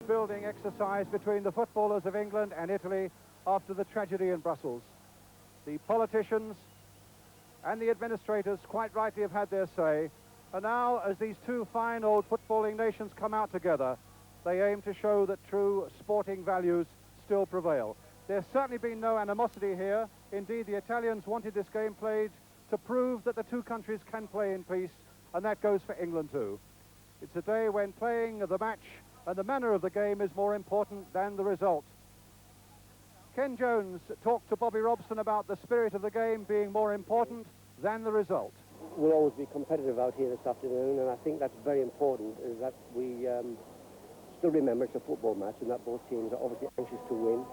building exercise between the footballers of England and Italy after the tragedy in Brussels. The politicians and the administrators quite rightly have had their say, and now as these two fine old footballing nations come out together, they aim to show that true sporting values still prevail. There's certainly been no animosity here. Indeed, the Italians wanted this game played to prove that the two countries can play in peace, and that goes for England too. It's a day when playing the match and the manner of the game is more important than the result. Ken Jones talked to Bobby Robson about the spirit of the game being more important than the result. We'll always be competitive out here this afternoon, and I think that's very important, is that we still remember it's a football match and that both teams are obviously anxious to win.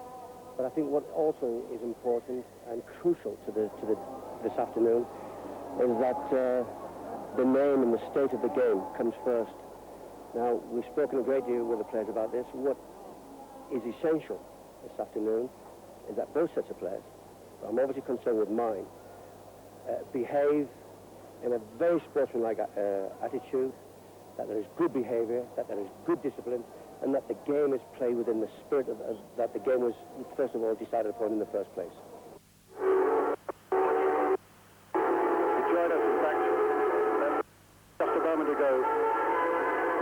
But I think what also is important and crucial to this afternoon is that the name and the state of the game comes first. Now, we've spoken a great deal with the players about this. What is essential this afternoon is that both sets of players, but I'm obviously concerned with mine, behave in a very sportsmanlike attitude, that there is good behaviour, that there is good discipline, and that the game is played within the spirit of that the game was, first of all, decided upon in the first place. He joined us, in fact, just a moment ago.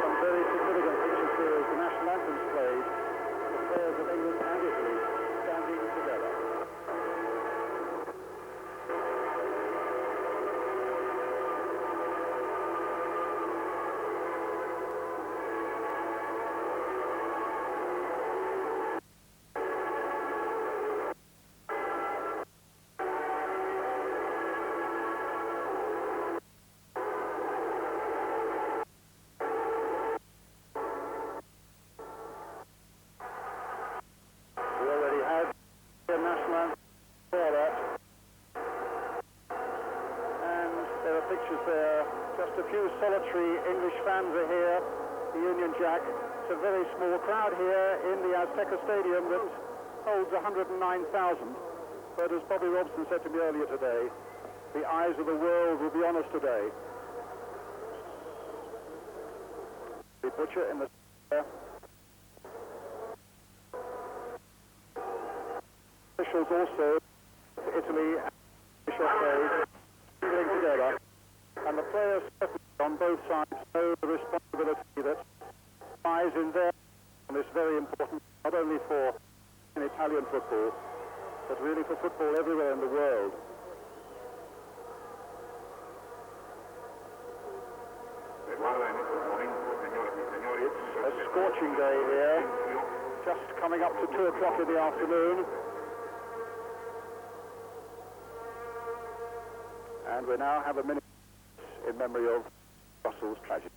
Some very significant pictures here as the national anthems played, the players of England and Italy standing together. Solitary English fans are here, the Union Jack. It's a very small crowd here in the Azteca Stadium that holds 109,000. But as Bobby Robson said to me earlier today, the eyes of the world will be on us today. The butcher in the officials also for Italy and Italy together, and the players on both sides know the responsibility that lies in their on this very important, not only for Italian football, but really for football everywhere in the world. It's a scorching day here, just coming up to 2 o'clock in the afternoon. And we now have a minute in memory of Brussels tragedy.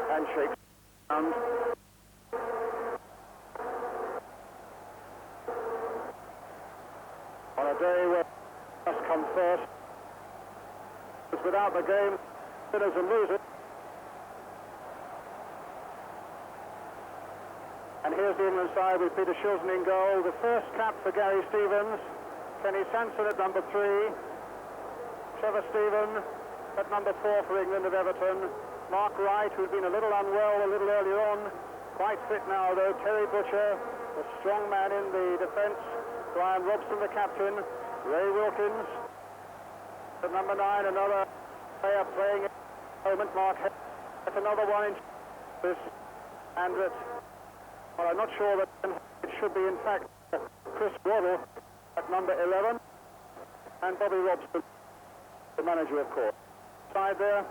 Handshake sound. On a day where must come first. It's without the game, winners and losers. And here's the England side with Peter Shilton in goal. The first cap for Gary Stevens. Kenny Sanson at number 3. Trevor Stephen at number 4 for England of Everton. Mark Wright, who's been a little unwell a little earlier on, quite fit now though. Terry Butcher, the strong man in the defence. Brian Robson, the captain. Ray Wilkins at number 9, another player playing at the moment. Mark Hayes, that's another one in this. And that, well, I'm not sure that it should be, in fact, Chris Waddle at number 11. And Bobby Robson, the manager, of course. Side there.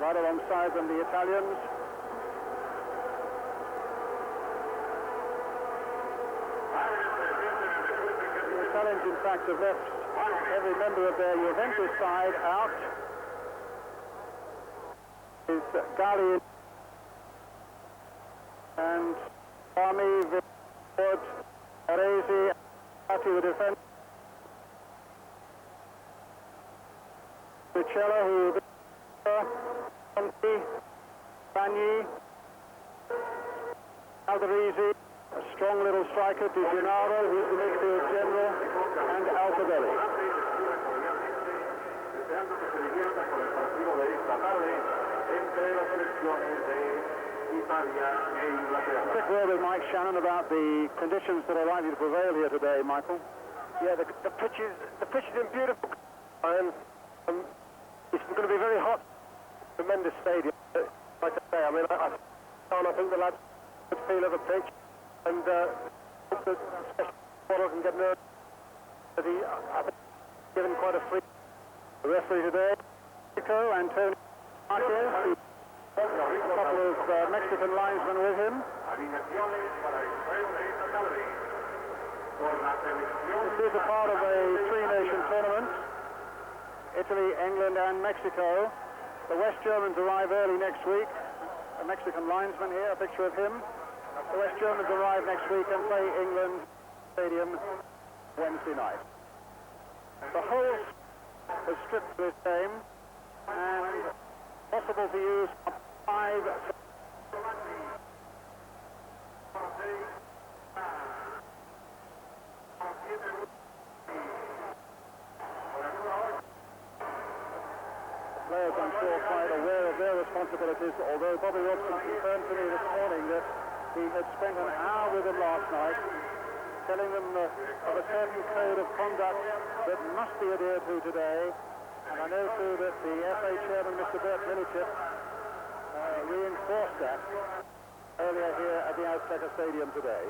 Right alongside them, the Italians. Italians, in fact, have left every member of their Juventus side out. Is Gali and Army, Wood, Aresi, the defence. Michela, who Conti, Bagni, Alderese, a strong little striker, Di Gennaro, who's the midfield general, and Altobelli. Quick word with Mike Shannon about the conditions that are likely to prevail here today, Michael. Yeah, the pitch is in beautiful time. It's going to be very hot. Tremendous stadium. Like I say, I mean, I think the lads could feel of the pitch, and hope that Waddle can get nervous. I think given quite a free. The referee today, Mexico, Antonio Marquez, a couple of Mexican linesmen with him. This is a part of a three-nation tournament. Italy, England and Mexico. The West Germans arrive early next week. A Mexican linesman here, a picture of him. The West Germans arrive next week and play England Stadium Wednesday night. The whole is stripped for this game and possible to use 5. Players, I'm sure, quite aware of their responsibilities, although Bobby Robson confirmed to me this morning that he had spent an hour with them last night, telling them of a certain code of conduct that must be adhered to today. And I know, too, that the FA chairman, Mr. Bert Milicic, reinforced that earlier here at the Azteca Stadium today.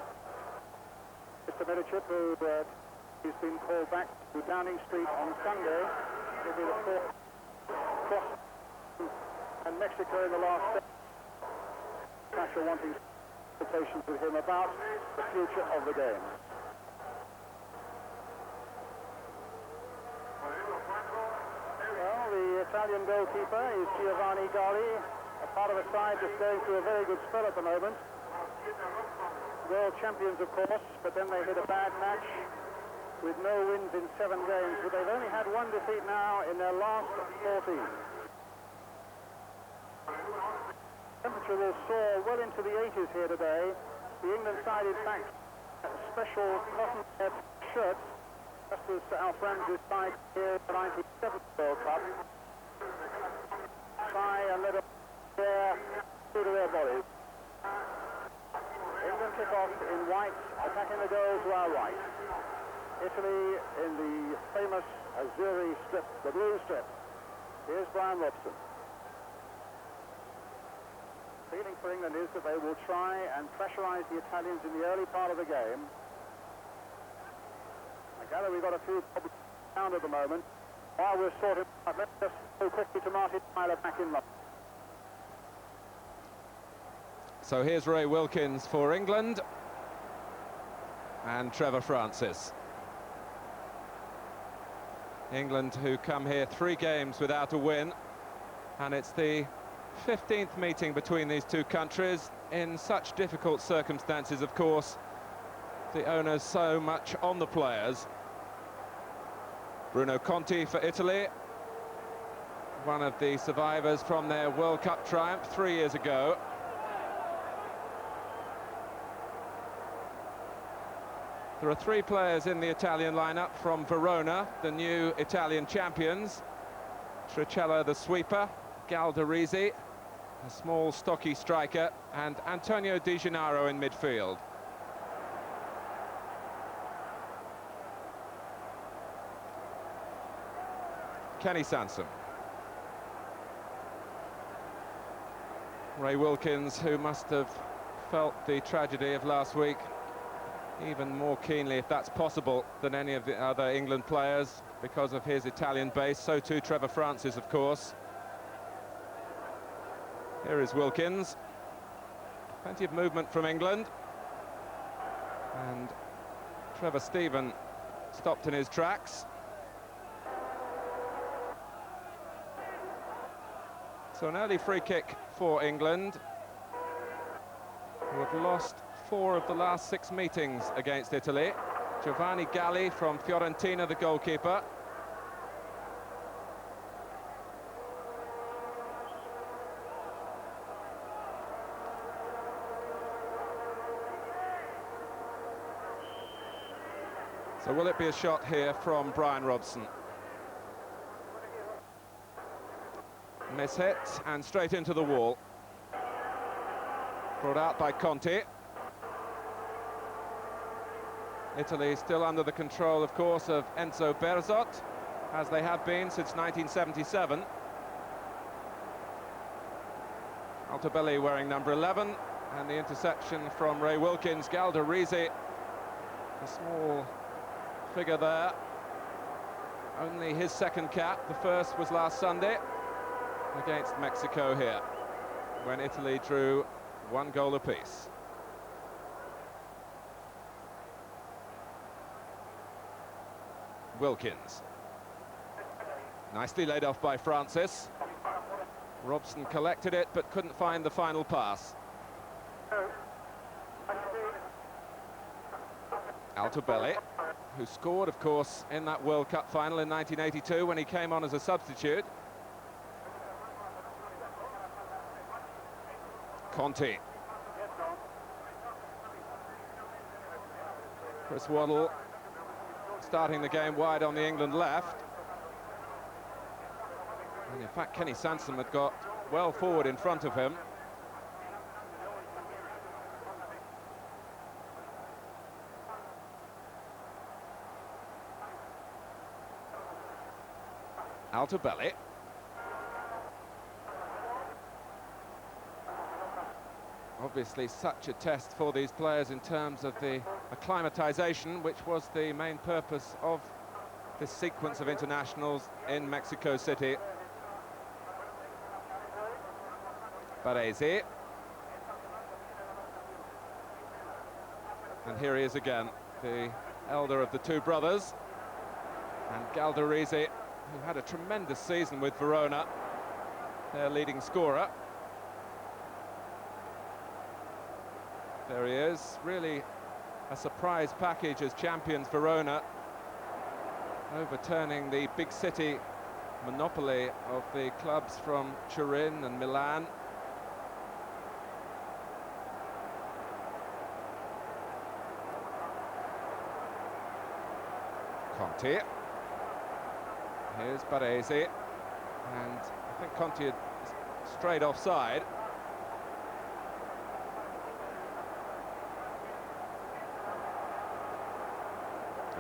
Mr. Milicic, who he's been called back to Downing Street on Sunday, will be the fourth cross, and Mexico in the last step. Thatcher wanting consultations with him about the future of the game. Well, the Italian goalkeeper is Giovanni Gali, a part of a side that's going through a very good spell at the moment. World champions, of course, but then they hit a bad match with no wins in 7 games, but they've only had 1 defeat now in their last 14. Temperature will soar well into the 80s here today. The England side, in fact, special cotton shirts, just as our friends who side here at the 97th World Cup. Try and let them air through to their bodies. England kick off in white, attacking the goal to our right. Italy in the famous Azzurri strip, the blue strip. Here's Brian Robson. The feeling for England is that they will try and pressurize the Italians in the early part of the game. I gather we've got a few problems down at the moment. While we're sorting out, let's just go quickly to Martin Tyler back in London. So here's Ray Wilkins for England and Trevor Francis. England, who come here 3 games without a win, and it's the 15th meeting between these two countries in such difficult circumstances. Of course, the owners so much on the players. Bruno Conti for Italy, one of the survivors from their World Cup triumph 3 years ago. There are 3 players in the Italian lineup from Verona, the new Italian champions. Tricella, the sweeper, Galdarese, a small, stocky striker, and Antonio Di Gennaro in midfield. Kenny Sansom. Ray Wilkins, who must have felt the tragedy of last week even more keenly, if that's possible, than any of the other England players because of his Italian base. So too Trevor Francis, of course. Here is Wilkins. Plenty of movement from England. And Trevor Steven stopped in his tracks. So an early free kick for England, who have lost 4 of the last 6 meetings against Italy. Giovanni Galli from Fiorentina, the goalkeeper. So will it be a shot here from Brian Robson? Miss hit and straight into the wall. Brought out by Conte. Italy still under the control, of course, of Enzo Berzot, as they have been since 1977. Altobelli wearing number 11, and the interception from Ray Wilkins. Galdarese, a small figure there. Only his second cap. The first was last Sunday against Mexico here, when Italy drew 1 goal apiece. Wilkins. Nicely laid off by Francis. Robson collected it, but couldn't find the final pass. Altobelli, who scored, of course, in that World Cup final in 1982 when he came on as a substitute. Conte. Chris Waddle starting the game wide on the England left. And in fact, Kenny Sansom had got well forward in front of him. Altobelli. Obviously such a test for these players in terms of the acclimatization, which was the main purpose of this sequence of internationals in Mexico City. Baresi. And here he is again, the elder of the 2 brothers. And Galdarese, who had a tremendous season with Verona, their leading scorer. There he is, really a surprise package as champions Verona, overturning the big city monopoly of the clubs from Turin and Milan. Conte. Here's Baresi, and I think Conte had strayed offside.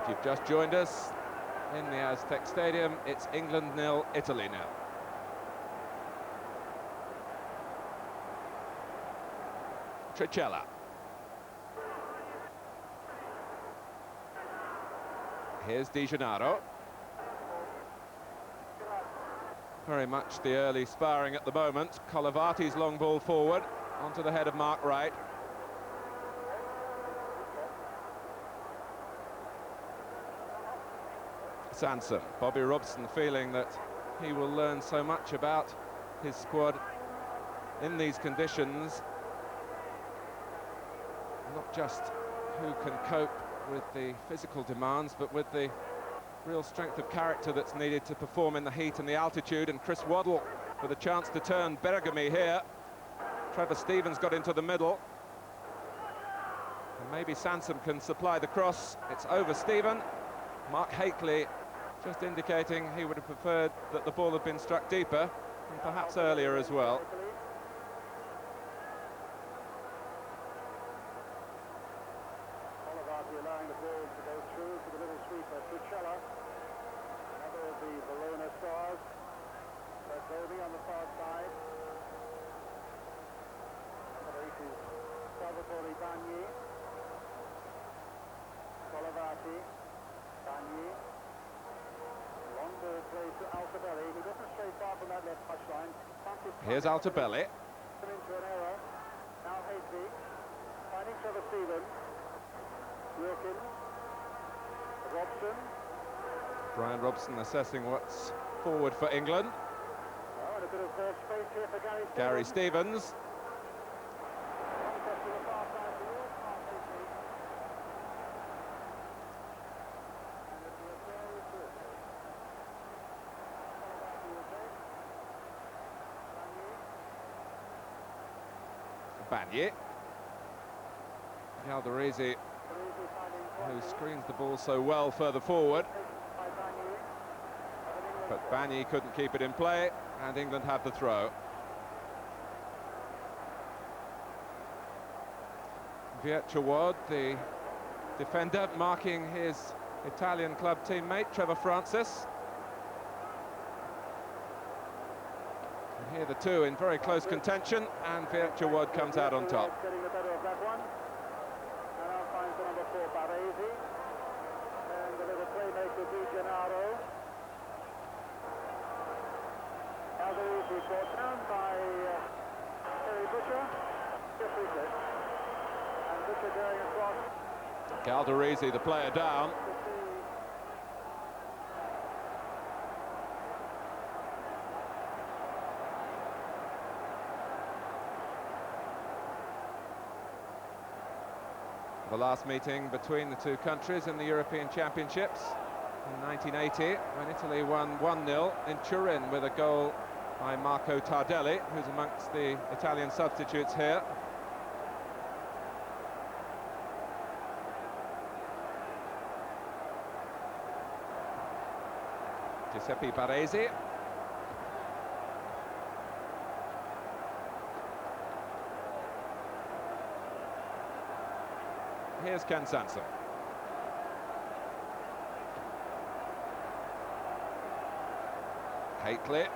If you've just joined us in the Aztec Stadium, it's England 0, Italy 0. Tricella. Here's Di Gennaro. Very much the early sparring at the moment. Colavati's long ball forward onto the head of Mark Wright. Sansom. Bobby Robson feeling that he will learn so much about his squad in these conditions. Not just who can cope with the physical demands, but with the real strength of character that's needed to perform in the heat and the altitude. And Chris Waddle with a chance to turn Bergami here. Trevor Stevens got into the middle. And maybe Sansom can supply the cross. It's over Stephen. Mark Hakeley just indicating he would have preferred that the ball had been struck deeper, and perhaps earlier as well. Colavati allowing the ball to go through to the little sweeper, Tricella, another of the Verona stars. Bertoldi on the far side. Number 8 is Salvatore Bagni. Colavati, Bagni. Long ball plays to Altobelli, who doesn't stray far from that left touchline. Here's Altobelli. Into an error. Now Hasty, finding Trevor Stevens. Wilkins. Robson. Brian Robson assessing what's forward for England. Oh, and a bit of space here for Gary Stevens. Contest to the far side towards Mark Hateley. And it's a very good. Bagné. Galdarese, who screens the ball so well further forward. But Bagné couldn't keep it in play, and England have the throw. Vietchawad, the defender, marking his Italian club teammate, Trevor Francis. And here the two in very close contention, and Vietchawad comes out on top. Getting the better of that one. And now finds the number 4, Baresi. And the little playmaker, Di Gennaro. Galdarese brought down by Terry Butcher. And Butcher going across. Galdarese, the player, down. The last meeting between the two countries in the European Championships in 1980, when Italy won 1-0 in Turin with a goal by Marco Tardelli, who's amongst the Italian substitutes here. Giuseppe Baresi. Here's Ken Sansom. Hateley.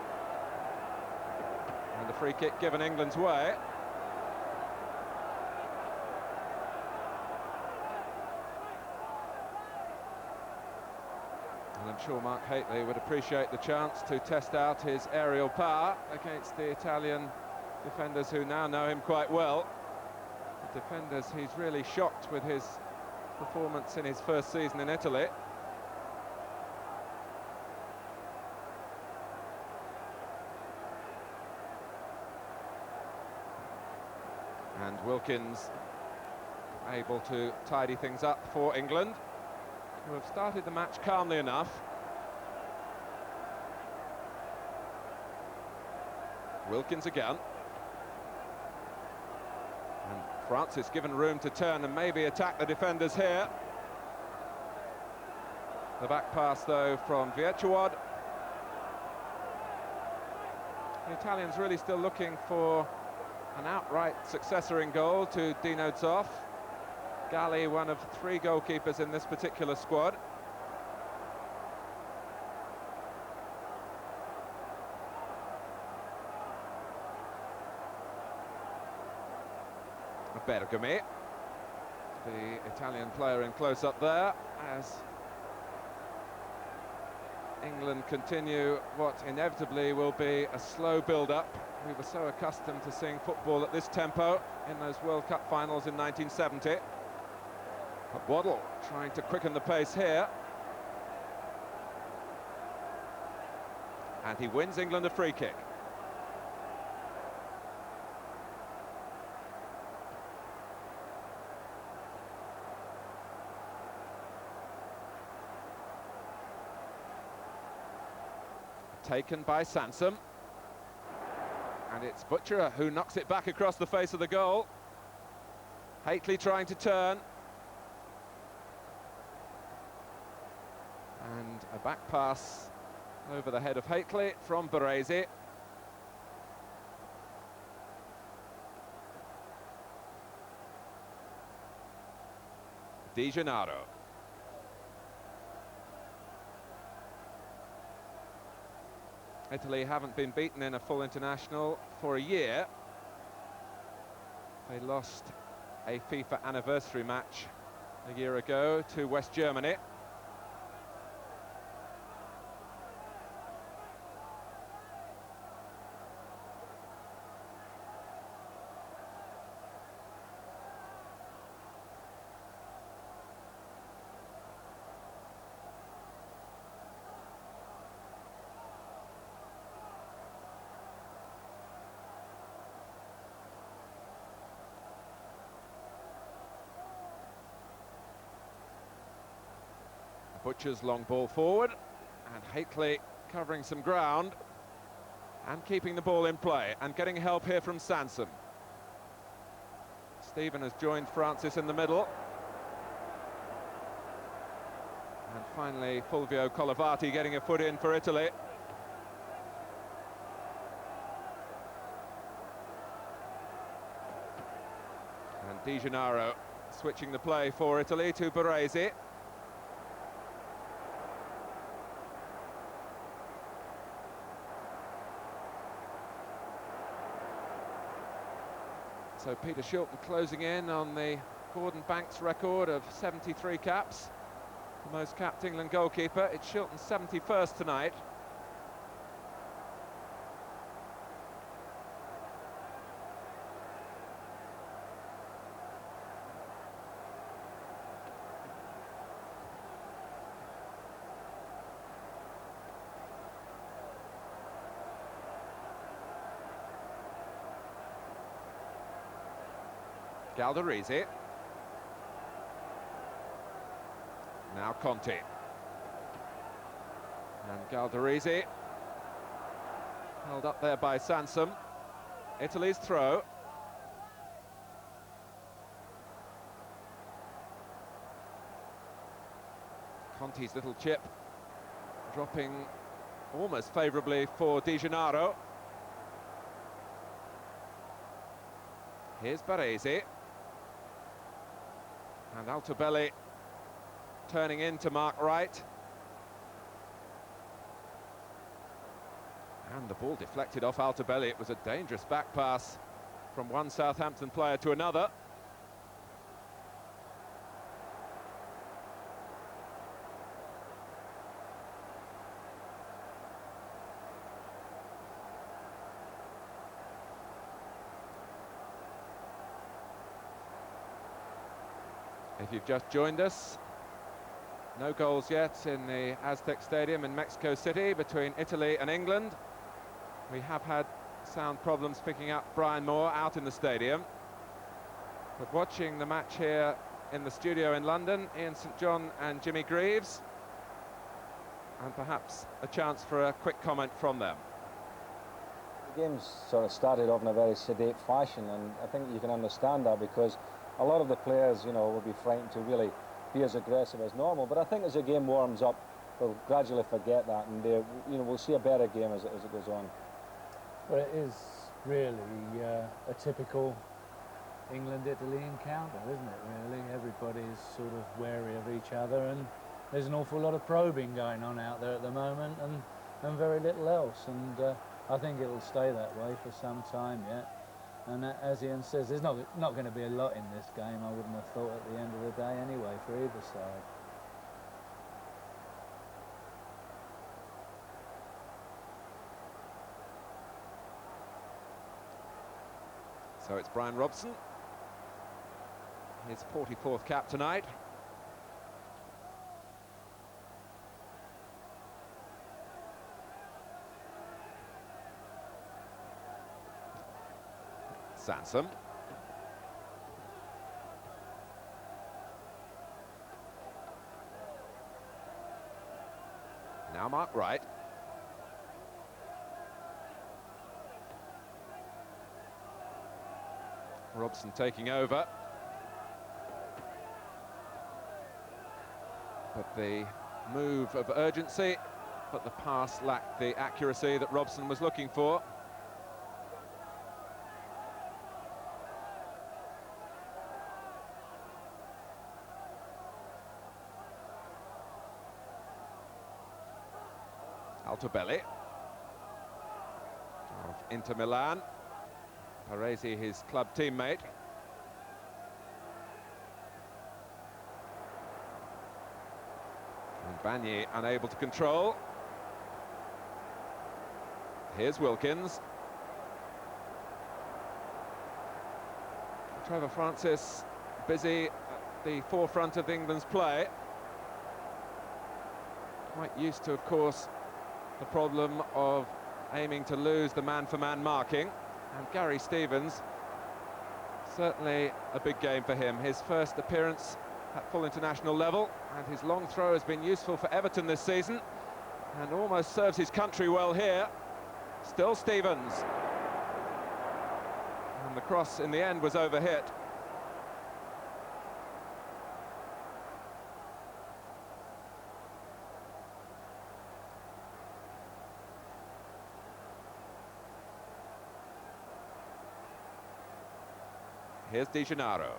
And the free kick given England's way. And I'm sure Mark Hateley would appreciate the chance to test out his aerial power against the Italian defenders who now know him quite well. The defenders he's really shocked with his performance in his first season in Italy. And Wilkins able to tidy things up for England, who have started the match calmly enough. Wilkins again. And Francis given room to turn and maybe attack the defenders here. The back pass, though, from Vietchawad. The Italians really still looking for an outright successor in goal to Dino Zoff. Galli, one of 3 goalkeepers in this particular squad. Bergomi, the Italian player in close-up there, as England continue what inevitably will be a slow build-up. We were so accustomed to seeing football at this tempo in those World Cup finals in 1970. But Waddle trying to quicken the pace here. And he wins England a free kick. Taken by Sansom. And it's Butcher who knocks it back across the face of the goal. Hateley trying to turn. And a back pass over the head of Hateley from Baresi. Di Gennaro. Italy haven't been beaten in a full international for a year. They lost a FIFA anniversary match a year ago to West Germany. Butcher's long ball forward, and Haitley covering some ground and keeping the ball in play, and getting help here from Sansom. Stephen has joined Francis in the middle. And finally, Fulvio Collavati getting a foot in for Italy. And Di Gennaro switching the play for Italy to Baresi. So Peter Shilton closing in on the Gordon Banks record of 73 caps. The most capped England goalkeeper. It's Shilton's 71st tonight. Galdarese. Now Conti. And Galdarese held up there by Sansom. Italy's throw. Conti's little chip dropping almost favourably for Di Gennaro. Here's Baresi. And Altobelli turning in to mark right. And the ball deflected off Altobelli. It was a dangerous back pass from one Southampton player to another. If you've just joined us, no goals yet in the Aztec Stadium in Mexico City between Italy and England. We have had sound problems picking up Brian Moore out in the stadium. But watching the match here in the studio in London, Ian St John and Jimmy Greaves. And perhaps a chance for a quick comment from them. The game's sort of started off in a very sedate fashion, and I think you can understand that because a lot of the players, you know, will be frightened to really be as aggressive as normal. But I think as the game warms up, they'll gradually forget that, and you know, we'll see a better game as it goes on. Well, it is really a typical England-Italy encounter, isn't it, really? Everybody's sort of wary of each other, and there's an awful lot of probing going on out there at the moment, and very little else. And I think it'll stay that way for some time yet. And as Ian says, there's not going to be a lot in this game, I wouldn't have thought, at the end of the day anyway, for either side. So it's Brian Robson, his 44th cap tonight. Sansom. Now Mark Wright. Robson taking over. But the move of urgency, but the pass lacked the accuracy that Robson was looking for. Altobelli of Inter Milan. Baresi, his club teammate. And Bagni unable to control. Here's Wilkins. Trevor Francis busy at the forefront of England's play. Quite used to, of course, the problem of aiming to lose the man-for-man marking. And Gary Stevens, certainly a big game for him. His first appearance at full international level, and his long throw has been useful for Everton this season, and almost serves his country well here. Still Stevens. And the cross in the end was overhit. Here's De Gennaro.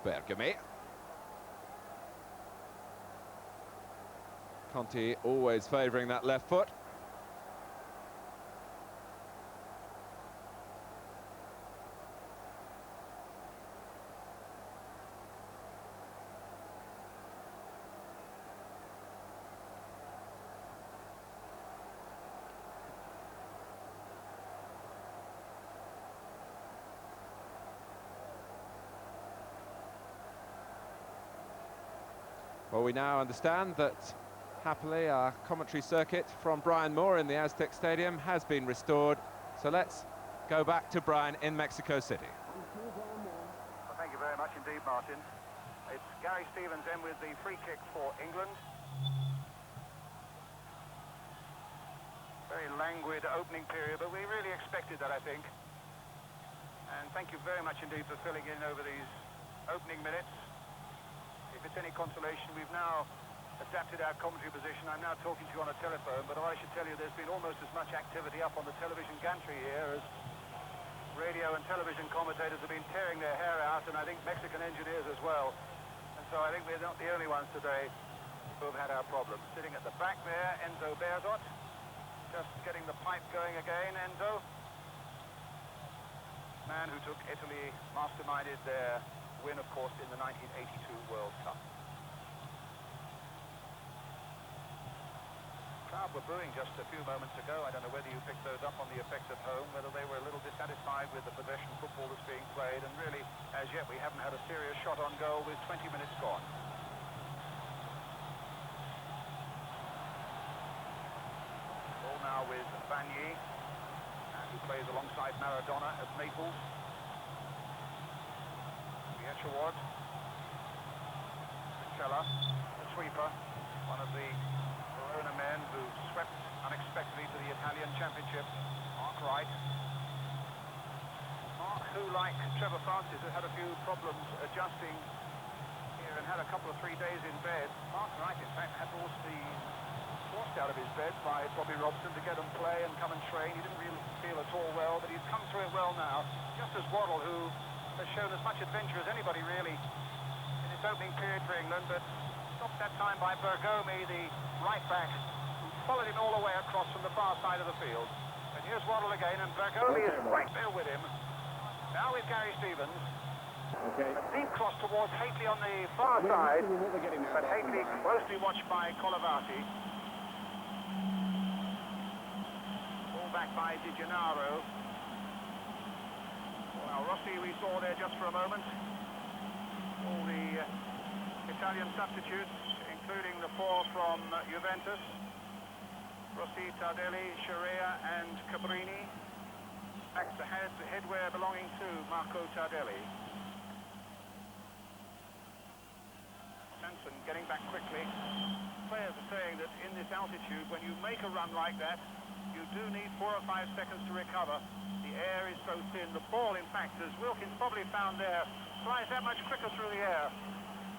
Bergame. Conte always favouring that left foot. Well, we now understand that happily, our commentary circuit from Brian Moore in the Aztec Stadium has been restored. So let's go back to Brian in Mexico City. Well, thank you very much indeed, Martin. It's Gary Stevens in with the free kick for England. Very languid opening period, but we really expected that, I think. And thank you very much indeed for filling in over these opening minutes. If it's any consolation, we've now adapted our commentary position. I'm now talking to you on a telephone, but I should tell you there's been almost as much activity up on the television gantry here as radio and television commentators have been tearing their hair out, and I think Mexican engineers as well. And so I think we're not the only ones today who have had our problems. Sitting at the back there, Enzo Bearzot, just getting the pipe going again. Enzo, man who took Italy, masterminded their win, of course, in the 1982 World Cup. Crowd were booing just a few moments ago. I don't know whether you picked those up on the effect at home, whether they were a little dissatisfied with the possession football that's being played, and really, as yet, we haven't had a serious shot on goal with 20 minutes gone. Ball now with Bagné, who plays alongside Maradona at Naples. Pietscheward, Cella, the sweeper, one of the Verona men who swept unexpectedly to the Italian Championship. Mark Wright. Mark, who, like Trevor Francis, has had a few problems adjusting here and had a couple of 3 days in bed. Mark Wright, in fact, had to be forced out of his bed by Bobby Robson to get him play and come and train. He didn't really feel at all well, but he's come through it well now. Just as Waddle, who has shown as much adventure as anybody really in its opening period for England, but stopped that time by Bergomi, the right back, who followed him all the way across from the far side of the field. And here's Waddle again, and Bergomi is right there with him. Now with Gary Stevens. Okay. A deep cross towards Hateley on the far side, but Hateley closely watched by Colavati. Ball back by De Gennaro. Well, Rossi we saw there just for a moment. All the Italian substitutes, including the four from Juventus. Rossi, Tardelli, Scirea and Cabrini. Back to headwear belonging to Marco Tardelli. Sanson getting back quickly. Players are saying that in this altitude, when you make a run like that, you do need 4 or 5 seconds to recover. The air is so thin. The ball, in fact, as Wilkins probably found there, flies that much quicker through the air.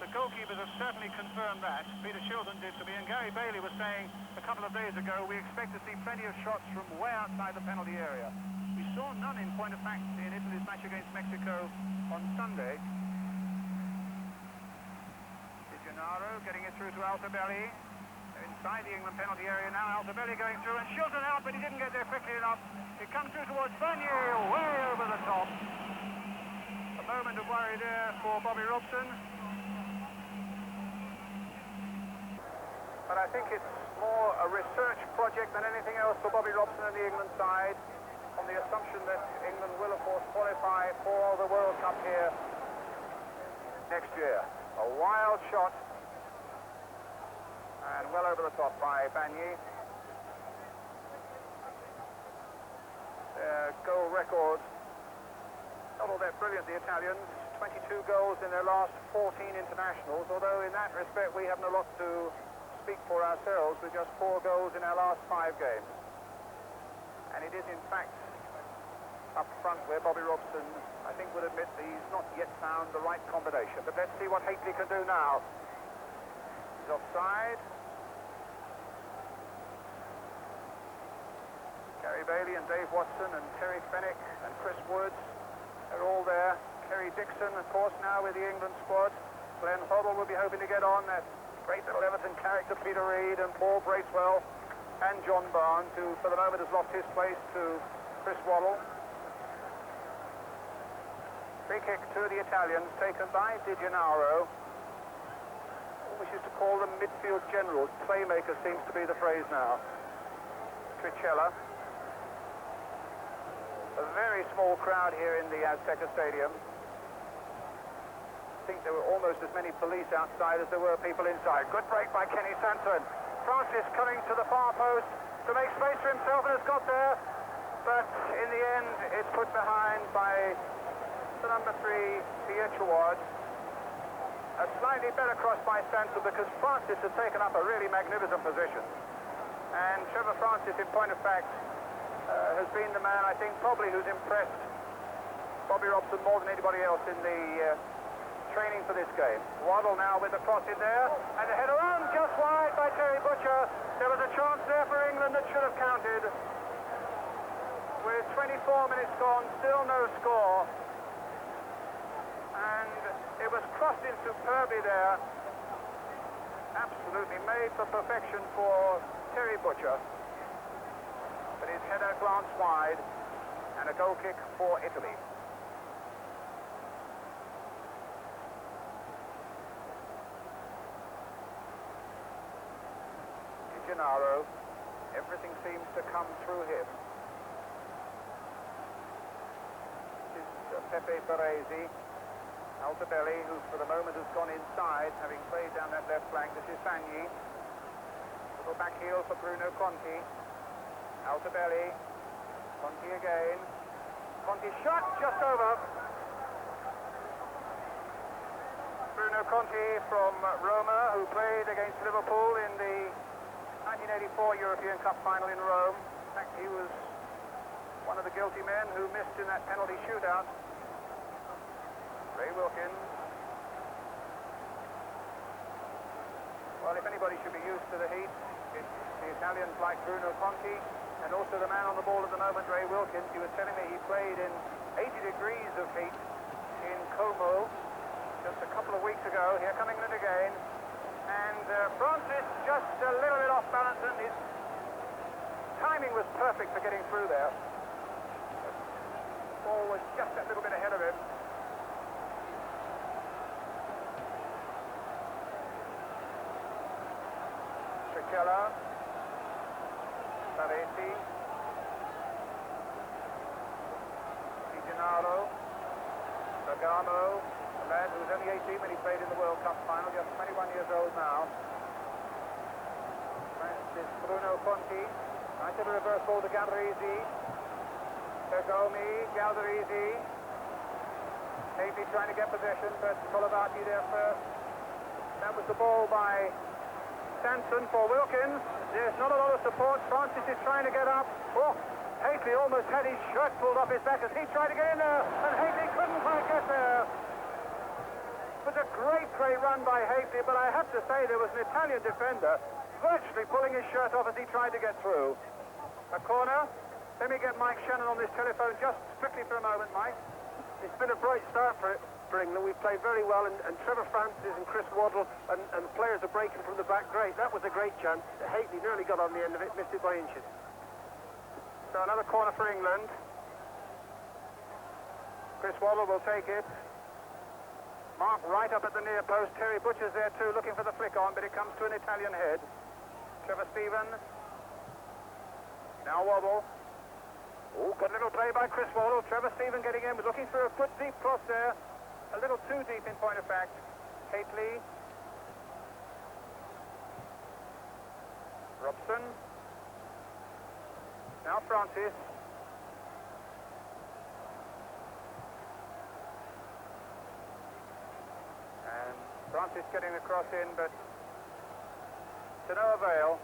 The goalkeepers have certainly confirmed that. Peter Shilton did to me, and Gary Bailey was saying a couple of days ago, we expect to see plenty of shots from way outside the penalty area. We saw none, in point of fact, in Italy's match against Mexico on Sunday. De Gennaro getting it through to Altobelli. Inside the England penalty area now, Altobelli going through, and Shilton out, but he didn't get there quickly enough. It comes through towards Bagné, way over the top. A moment of worry there for Bobby Robson. But I I think it's more a research project than anything else for Bobby Robson and the England side, on the assumption that England will, of course, qualify for the World Cup here next year. A wild shot, and well over the top by Bagné. Their goal record, not all that brilliant, the Italians. 22 goals in their last 14 internationals, although in that respect we haven't a lot to speak for ourselves with just 4 goals in our last 5 games. And it is in fact up front where Bobby Robson, I think, would admit that he's not yet found the right combination. But let's see what Hateley can do now. He's offside. Gary Bailey and Dave Watson and Terry Fenwick and Chris Woods are all there. Kerry Dixon, of course, now with the England squad. Glenn Hoddle will be hoping to get on. That great little Everton character, Peter Reid and Paul Bracewell and John Barnes, who for the moment has lost his place to Chris Waddle. Free kick to the Italians, taken by Di Gennaro. We used to call them midfield generals. Playmaker seems to be the phrase now. Tricella. A very small crowd here in the Azteca Stadium. I think there were almost as many police outside as there were people inside. Good break by Kenny Sanson. Francis coming to the far post to make space for himself and has got there. But in the end, it's put behind by the number 3, Pierre Chouard. A slightly better cross by Sanson because Francis has taken up a really magnificent position. And Trevor Francis, in point of fact, has been the man, I think, probably who's impressed Bobby Robson more than anybody else in the training for this game. Waddle now with the cross in there, and the header on just wide by Terry Butcher. There was a chance there for England that should have counted. With 24 minutes gone, still no score. And it was crossed in superbly there. Absolutely made for perfection for Terry Butcher. But his header glanced wide, and a goal kick for Italy. Gennaro, everything seems to come through him. This is Pepe Baresi. Altobelli, who for the moment has gone inside, having played down that left flank. This is Bagné. Little back heel for Bruno Conti. Altobelli. Conti again. Conti shot just over. Bruno Conti from Roma, who played against Liverpool in the 1984 European Cup final in Rome. In fact, he was one of the guilty men who missed in that penalty shootout. Ray Wilkins. Well, if anybody should be used to the heat, it's the Italians like Bruno Conti, and also the man on the ball at the moment, Ray Wilkins. He was telling me he played in 80 degrees of heat in Como just a couple of weeks ago. Here come England again. And Francis just a little bit off balance, and his timing was perfect for getting through there. The ball was just that little bit ahead of him. Tricella, Baresi, Di Gennaro, Bergamo. A lad who was only 18 when he played in the World Cup final, just 21 years old now. Francis Bruno Conti. Right to the reverse ball to Galdarese. Bergomi, Galdarese. Hateley trying to get possession, but Colavati there first. That was the ball by Sanson for Wilkins. There's not a lot of support. Francis is trying to get up. Oh, Hateley almost had his shirt pulled off his back as he tried to get in there, and Hateley couldn't quite get there. It was a great run by Hateley, but I have to say there was an Italian defender virtually pulling his shirt off as he tried to get through. A corner. Let me get Mike Shannon on this telephone just strictly for a moment, Mike. It's been a bright start for England. We've played very well, and Trevor Francis and Chris Waddle and players are breaking from the back. Great. That was a great chance. Hateley nearly got on the end of it, missed it by inches. So another corner for England. Chris Waddle will take it. Mark right up at the near post. Terry Butcher's there too, looking for the flick on, but it comes to an Italian head. Trevor Steven. Now Waddle. Oh, good little play by Chris Waddle. Trevor Steven getting in, was looking for a good deep cross there. A little too deep in point of fact. Hately. Robson. Now Francis. And Francis getting the cross in, but to no avail.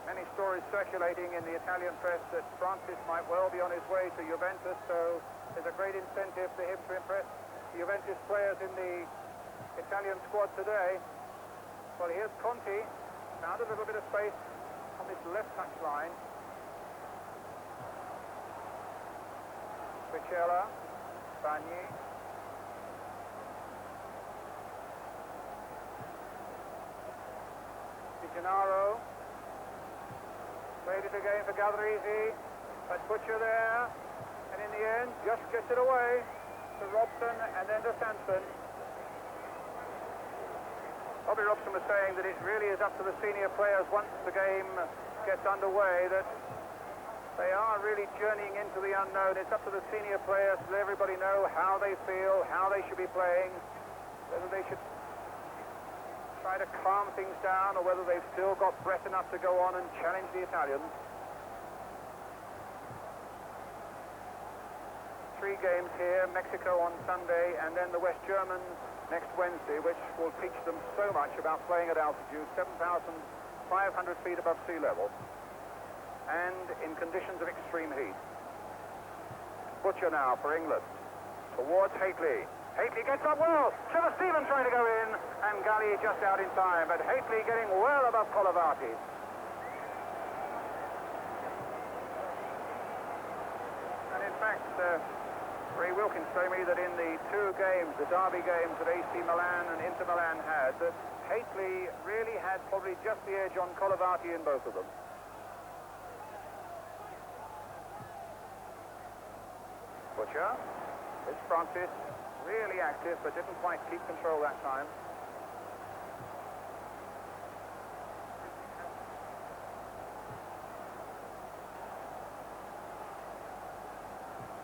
Many stories circulating in the Italian press that Francis might well be on his way to Juventus, so there's a great incentive for him to impress the Juventus players in the Italian squad today. Well, here's Conti, found a little bit of space on this left touch line. Pichella, Bagni. Di Gennaro. Played it again for Galdarese, but Butcher there, and in the end just gets it away to Robson and then to Sanson. Bobby Robson was saying that it really is up to the senior players once the game gets underway, that they are really journeying into the unknown. It's up to the senior players to let everybody know how they feel, how they should be playing, whether they should try to calm things down or whether they've still got breath enough to go on and challenge the Italians. 3 games here, Mexico on Sunday and then the West Germans next Wednesday, which will teach them so much about playing at altitude, 7,500 feet above sea level, and in conditions of extreme heat. Butcher now for England, towards Hately. Hately gets up well. Trevor Steven trying to go in, and Galli just out in time, but Hately getting well above Colavati. And in fact, Ray Wilkins told me that in the 2 games, the derby games that AC Milan and Inter Milan had, that Hately really had probably just the edge on Colavati in both of them. Butcher. It's Francis. Really active, but didn't quite keep control that time.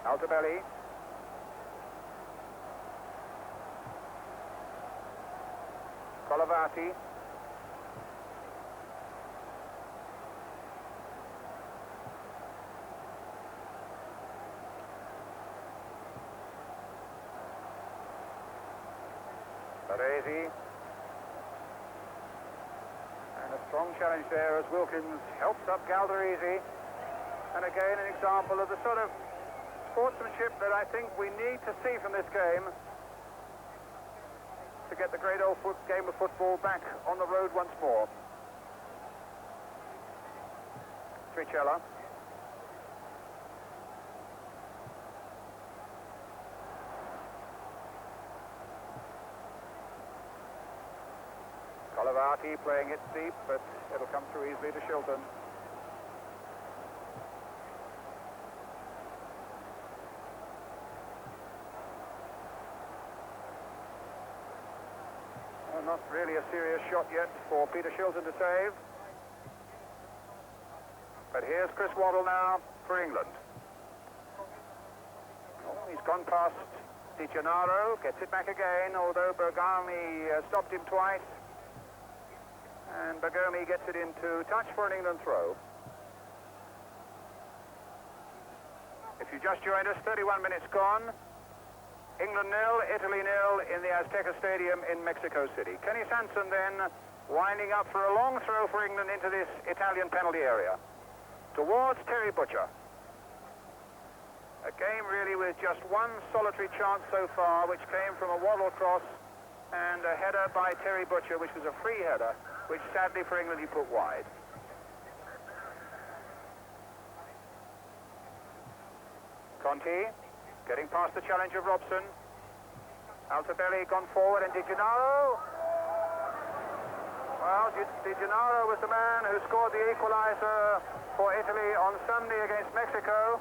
Altobelli. Colavati. Baresi. And a strong challenge there as Wilkins helps up Galdarese. And again an example of the sort of sportsmanship that I think we need to see from this game to get the great old game of football back on the road once more. Trichella. Colavati playing it deep, but it'll come through easily to Shilton. Well, not really a serious shot yet for Peter Shilton to save. But here's Chris Waddle now for England. Oh, he's gone past Di Gennaro, gets it back again, although Bergami stopped him twice. And Bergami gets it into touch for an England throw. If you just joined us, 31 minutes gone. England 0, Italy 0 in the Azteca Stadium in Mexico City. Kenny Sanson then winding up for a long throw for England into this Italian penalty area. Towards Terry Butcher. A game really with just one solitary chance so far, which came from a Waddle cross and a header by Terry Butcher, which was a free header, which sadly for England he put wide. Conti getting past the challenge of Robson. Altobelli gone forward, and Di Gennaro. Well, Di Gennaro was the man who scored the equalizer for Italy on Sunday against Mexico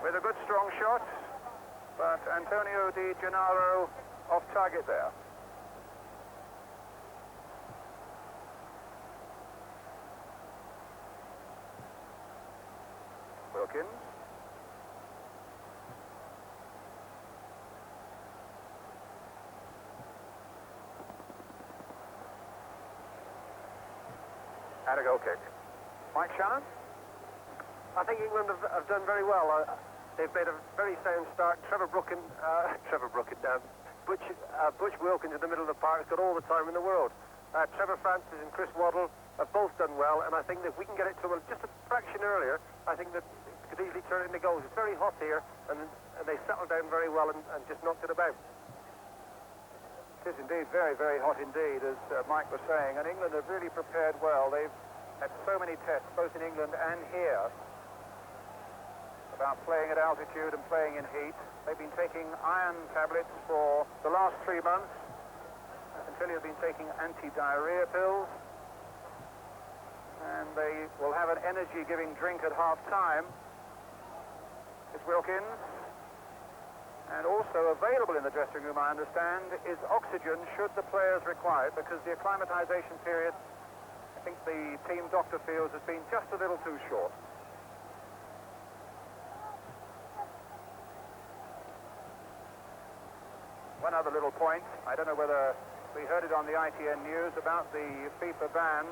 with a good strong shot, but Antonio Di Gennaro off target there. Wilkins. And a goal kick. Mike Shannon? I think England have done very well. They've made a very sound start. Butch Wilkins in the middle of the park has got all the time in the world. Trevor Francis and Chris Waddle have both done well, and I think that if we can get it to just a fraction earlier, I think that it could easily turn into goals. It's very hot here, and they settled down very well and just knocked it about. It is indeed very, very hot indeed, as Mike was saying, and England have really prepared well. They've had so many tests, both in England and here, about playing at altitude and playing in heat. They've been taking iron tablets for the last 3 months. Philly have been taking anti-diarrhea pills, and they will have an energy-giving drink at half-time. Is Wilkins. And also available in the dressing room, I understand, is oxygen should the players require it, because the acclimatization period, I think the team doctor feels, has been just a little too short. One other little point, I don't know whether we heard it on the ITN News about the FIFA ban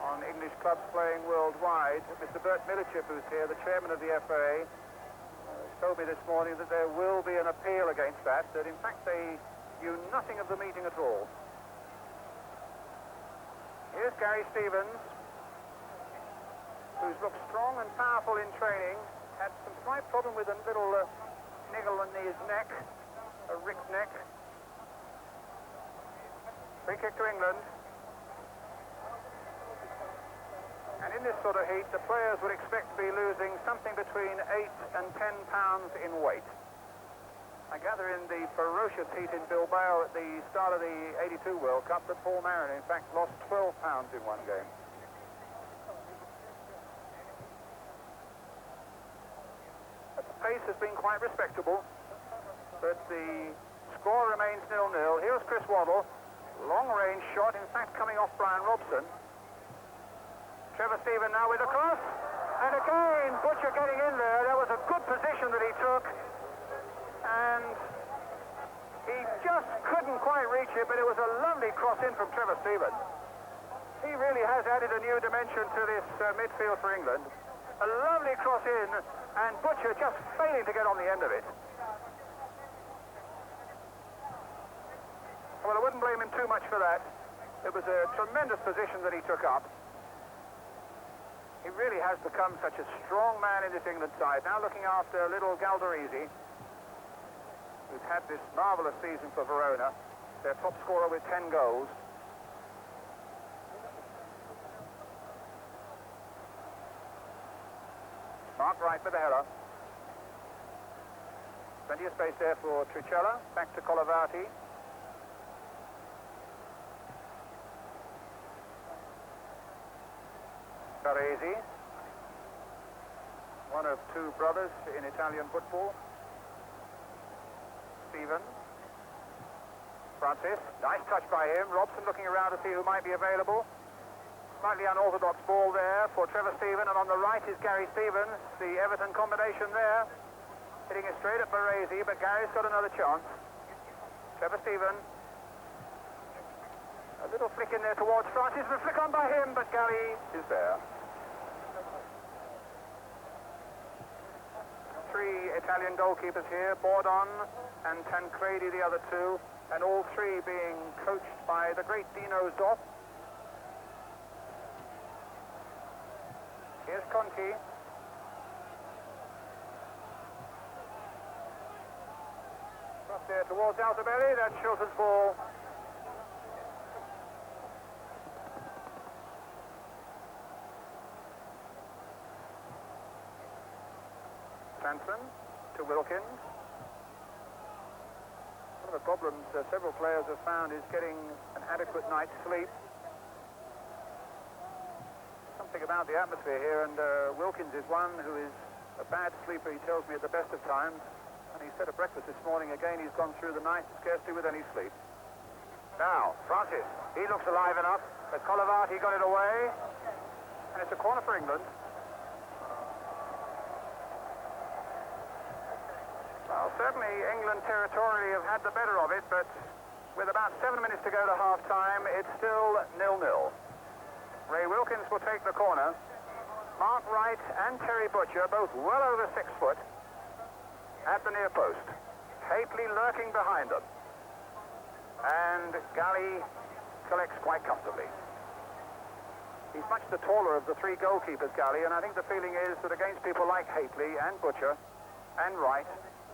on English clubs playing worldwide. Mr. Bert Milichip, who's here, the chairman of the FA, told me this morning that there will be an appeal against that in fact they knew nothing of the meeting at all. Here's Gary Stevens, who's looked strong and powerful in training, had some slight problem with a little niggle in his neck, a ricked neck. Free kick to England. And in this sort of heat, the players would expect to be losing something between 8 and 10 pounds in weight. I gather in the ferocious heat in Bilbao at the start of the 82 World Cup that Paul Mariner, in fact, lost 12 pounds in one game. But the pace has been quite respectable, but the score remains 0-0. Here's Chris Waddle. Long-range shot, in fact, coming off Brian Robson. Trevor Stephen now with a cross. And again, Butcher getting in there. That was a good position that he took. And he just couldn't quite reach it, but it was a lovely cross in from Trevor Stephen. He really has added a new dimension to this midfield for England. A lovely cross in, and Butcher just failing to get on the end of it. Well, I wouldn't blame him too much for that. It was a tremendous position that he took up. He really has become such a strong man in this England side. Now looking after little Galdarese, who's had this marvellous season for Verona, their top scorer with 10 goals. Mark Wright with the header. Plenty of space there for Tricella. Back to Colavati. Caresi, one of two brothers in Italian football. Stephen. Francis, nice touch by him. Robson looking around to see who might be available. Slightly unorthodox ball there for Trevor Stephen, and on the right is Gary Stevens, the Everton combination there. Hitting it straight at Baresi, but Gary's got another chance. Trevor Stephen. A little flick in there towards Francis, and a flick on by him, but Gary is there. 3 Italian goalkeepers here, Bordon and Tancredi, the other 2, and all 3 being coached by the great Dino Zoff. Here's Conti. Up there towards Altobelli, that's Shilton's ball. Sanson to Wilkins. One of the problems several players have found is getting an adequate night's sleep. Something about the atmosphere here, and Wilkins is one who is a bad sleeper, he tells me, at the best of times. And he said at breakfast this morning, again, he's gone through the night scarcely with any sleep. Now, Francis, he looks alive enough, but Colavati got it away, and it's a corner for England. certainly England territorially have had the better of it, but with about 7 minutes to go to half-time, it's still 0-0. Ray Wilkins will take the corner. Mark Wright and Terry Butcher, both well over 6 foot, at the near post. Hateley lurking behind them. And Galley collects quite comfortably. He's much the taller of the three goalkeepers, Galley, and I think the feeling is that against people like Hateley and Butcher and Wright,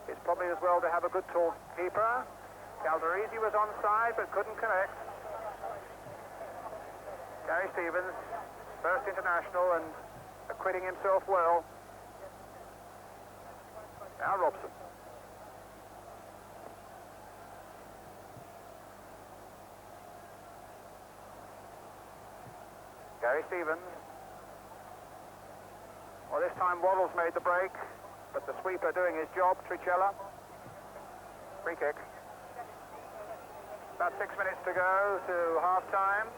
it's probably as well to have a good tall keeper. Calderisi was onside but couldn't connect. Gary Stevens, first international and acquitting himself well. Now Robson. Gary Stevens. Well, this time Waddles made the break, but the sweeper doing his job, Tricella. Free kick. About 6 minutes to go to half-time.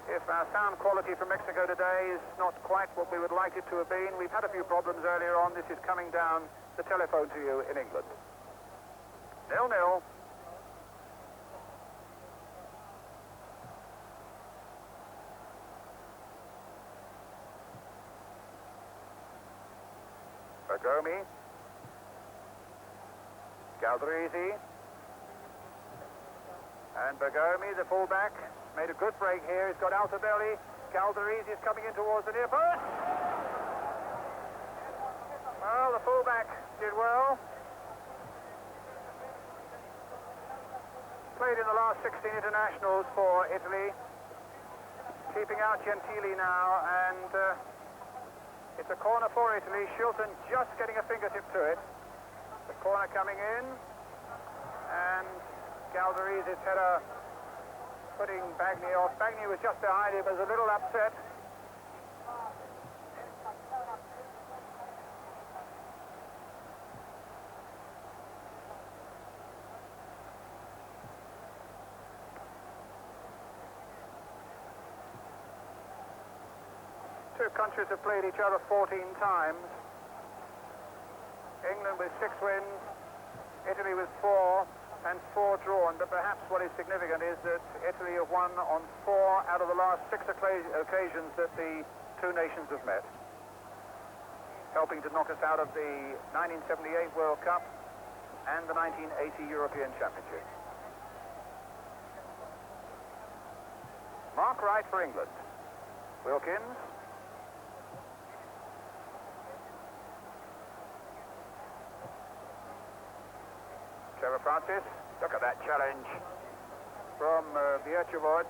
If our sound quality from Mexico today is not quite what we would like it to have been, we've had a few problems earlier on. This is coming down the telephone to you in England. 0-0. Bergomi. Calderisi. And Bergomi, the fullback, made a good break here. He's got Altobelli. Calderisi is coming in towards the near post. Well, the fullback did well. Played in the last 16 internationals for Italy. Keeping out Gentili now, and it's a corner for Italy. Shilton just getting a fingertip to it. The corner coming in, and Calderisi's header putting Bagni off. Bagni was just behind him, was a little upset. Two countries have played each other 14 times. England with 6 wins, Italy with 4. And 4 drawn, but perhaps what is significant is that Italy have won on 4 out of the last 6 occasions that the two nations have met, helping to knock us out of the 1978 World Cup and the 1980 European Championship. Mark Wright for England. Wilkins. Trevor Francis, look at that challenge from Bierchevod.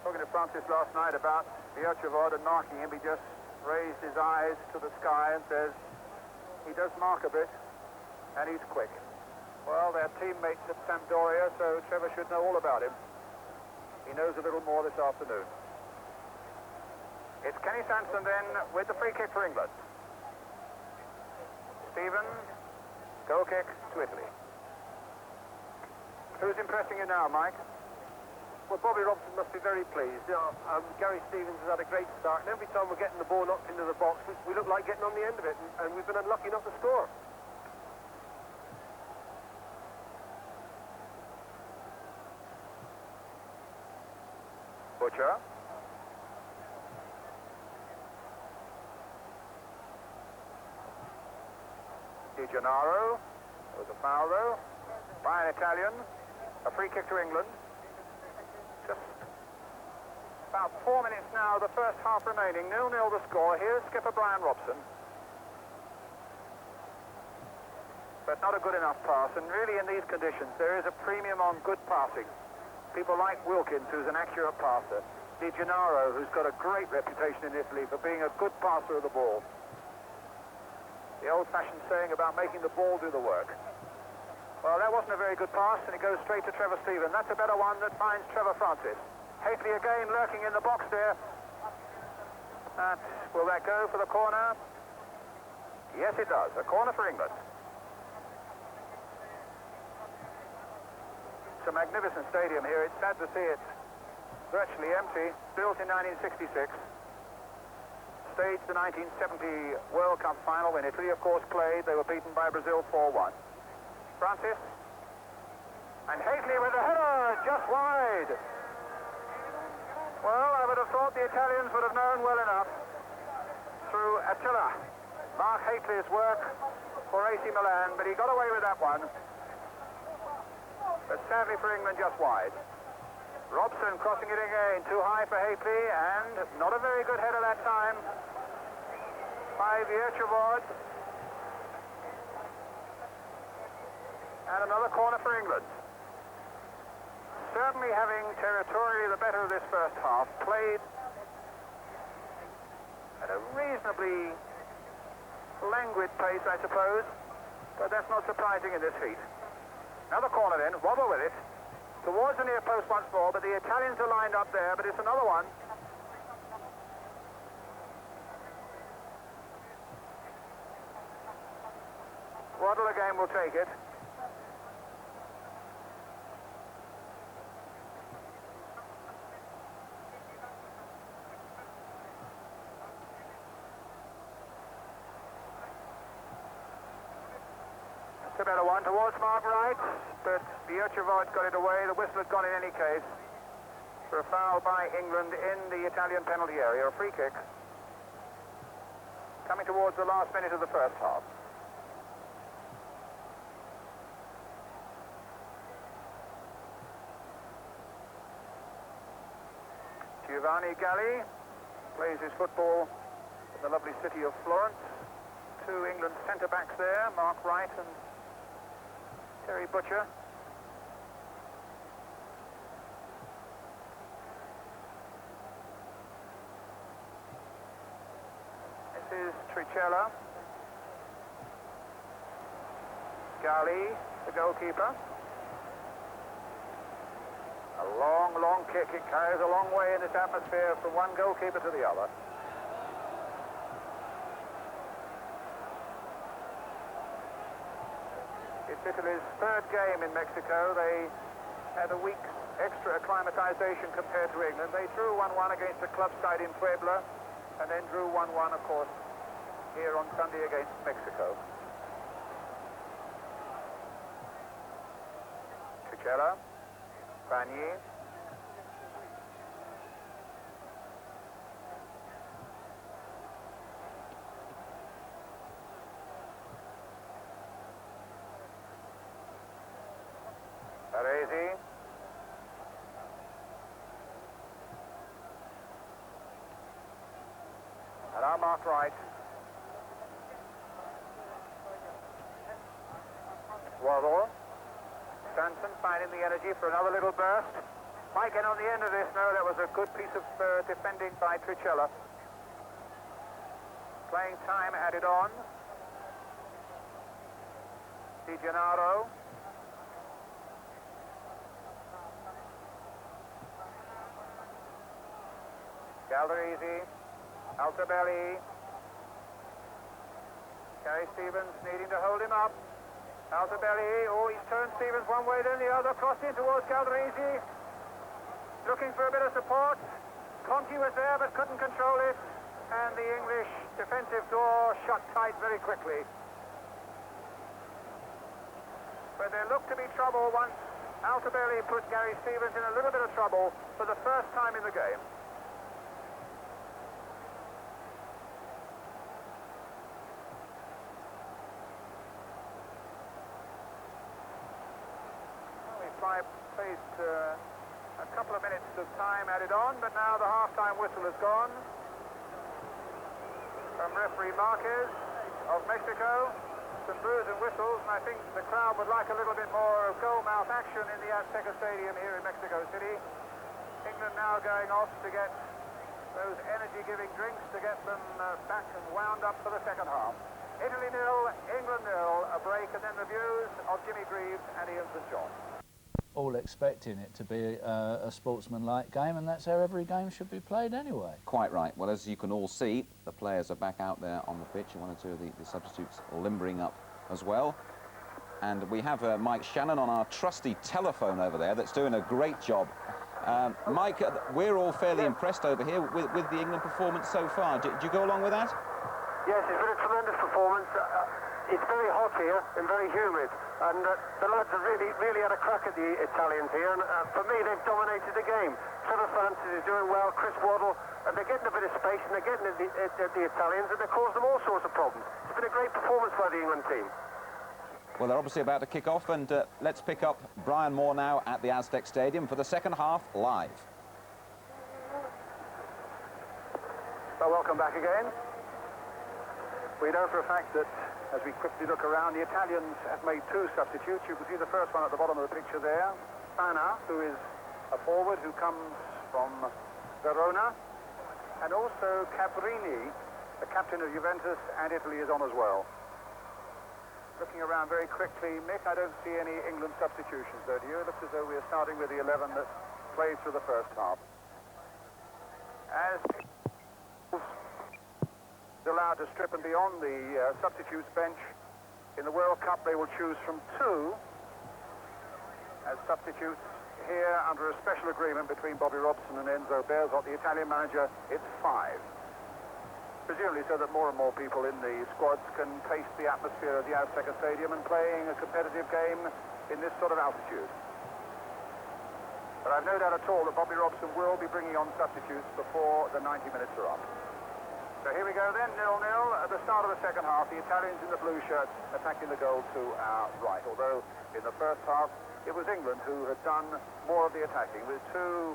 Talking to Francis last night about Bierchevod and marking him, he just raised his eyes to the sky and says, he does mark a bit, and he's quick. Well, they're teammates at Sampdoria, so Trevor should know all about him. He knows a little more this afternoon. It's Kenny Sansom then with the free kick for England. Stevens, goal kick to Italy. Who's impressing you now, Mike? Well, Bobby Robson must be very pleased. Gary Stevens has had a great start, and every time we're getting the ball knocked into the box, we look like getting on the end of it, and we've been unlucky not to score. Butcher. Di Gennaro. There was a foul, though, by an Italian. A free kick to England. Just about 4 minutes now, the first half remaining. 0-0 the score. Here's skipper Brian Robson. But not a good enough pass, and really in these conditions, there is a premium on good passing. People like Wilkins, who's an accurate passer. Di Gennaro, who's got a great reputation in Italy for being a good passer of the ball. The old-fashioned saying about making the ball do the work. Well, that wasn't a very good pass, and it goes straight to Trevor Stevens. That's a better one that finds Trevor Francis. Hateley again lurking in the box there. Will that go for the corner? Yes, it does. A corner for England. It's a magnificent stadium here. It's sad to see it virtually empty. Built in 1966. stage the 1970 World Cup final when Italy, of course, played. They were beaten by Brazil 4-1. Francis. And Hateley with a header, just wide. Well, I would have thought the Italians would have known well enough through Attila. Mark Hateley's work for AC Milan, but he got away with that one. But sadly for England, just wide. Robson crossing it again, too high for Hateley, and not a very good header that time by Vierchevod. And another corner for England. Certainly having territorially the better of this first half, played at a reasonably languid pace, I suppose, but that's not surprising in this heat. Another corner then, wobble with it, towards the near post once more, but the Italians are lined up there, but it's another one. Waddle again will take it. It's a better one towards Mark Wright, but Vierchevod got it away. The whistle had gone in any case for a foul by England in the Italian penalty area, a free kick. Coming towards the last minute of the first half. Giovanni Galli plays his football in the lovely city of Florence. Two England centre-backs there, Mark Wright and Terry Butcher. This is Tricella. Galli, the goalkeeper. A long, long kick. It carries a long way in this atmosphere from one goalkeeper to the other. It's Italy's third game in Mexico. They had a week's extra acclimatization compared to England. They drew 1-1 against the club side in Puebla, and then drew 1-1, of course, here on Sunday against Mexico. Tricella, Bagni. Baresi. And now Mark Wright. Waddle. Stanton finding the energy for another little burst. Might get on the end of this. No, that was a good piece of defending by Tricella. Playing time added on. Di Gennaro. Galdarese, Altobelli. Gary Stevens needing to hold him up. Altobelli, oh, he's turned Stevens one way then the other, crossed in towards Galdarese. Looking for a bit of support. Conti was there but couldn't control it. And the English defensive door shut tight very quickly. But there looked to be trouble once Altobelli put Gary Stevens in a little bit of trouble for the first time in the game. Placed a couple of minutes of time added on, but now the half-time whistle has gone. From referee Marquez of Mexico, some boos and whistles, and I think the crowd would like a little bit more of goal-mouth action in the Azteca Stadium here in Mexico City. England now going off to get those energy-giving drinks to get them back and wound up for the second half. Italy 0, England 0, a break, and then the views of Jimmy Greaves and Ian St John. All expecting it to be a sportsman-like game, and that's how every game should be played anyway. Quite right. Well, as you can all see, the players are back out there on the pitch, and one or two of the substitutes limbering up as well. And we have Mike Shannon on our trusty telephone over there that's doing a great job Mike, we're all fairly impressed over here with the England performance so far. Do you go along with that? Yes, it's been a tremendous performance. It's very hot here and very humid, and the lads have really had a crack at the Italians here, and for me they've dominated the game. Trevor Francis is doing well, Chris Waddle, and they're getting a bit of space and they're getting at the Italians, and they're causing them all sorts of problems. It's been a great performance by the England team. Well, they're obviously about to kick off, and let's pick up Brian Moore now at the Aztec Stadium for the second half live. So welcome back again. We know for a fact that, as we quickly look around, the Italians have made 2 substitutes. You can see the first one at the bottom of the picture there. Fana, who is a forward who comes from Verona, and also Caprini, the captain of Juventus and Italy, is on as well. Looking around very quickly, Mick, I don't see any England substitutions, though, do you? It looks as though we're starting with the 11 that played through the first half. As allowed to strip and be on the substitutes bench in the World Cup, they will choose from 2 as substitutes. Here, under a special agreement between Bobby Robson and Enzo Bearzot, the Italian manager, it's 5. Presumably so that more and more people in the squads can taste the atmosphere of the Azteca Stadium and playing a competitive game in this sort of altitude. But I've no doubt at all that Bobby Robson will be bringing on substitutes before the 90 minutes are up. So here we go then, 0-0 at the start of the second half. The Italians in the blue shirts attacking the goal to our right, although in the first half it was England who had done more of the attacking, with 2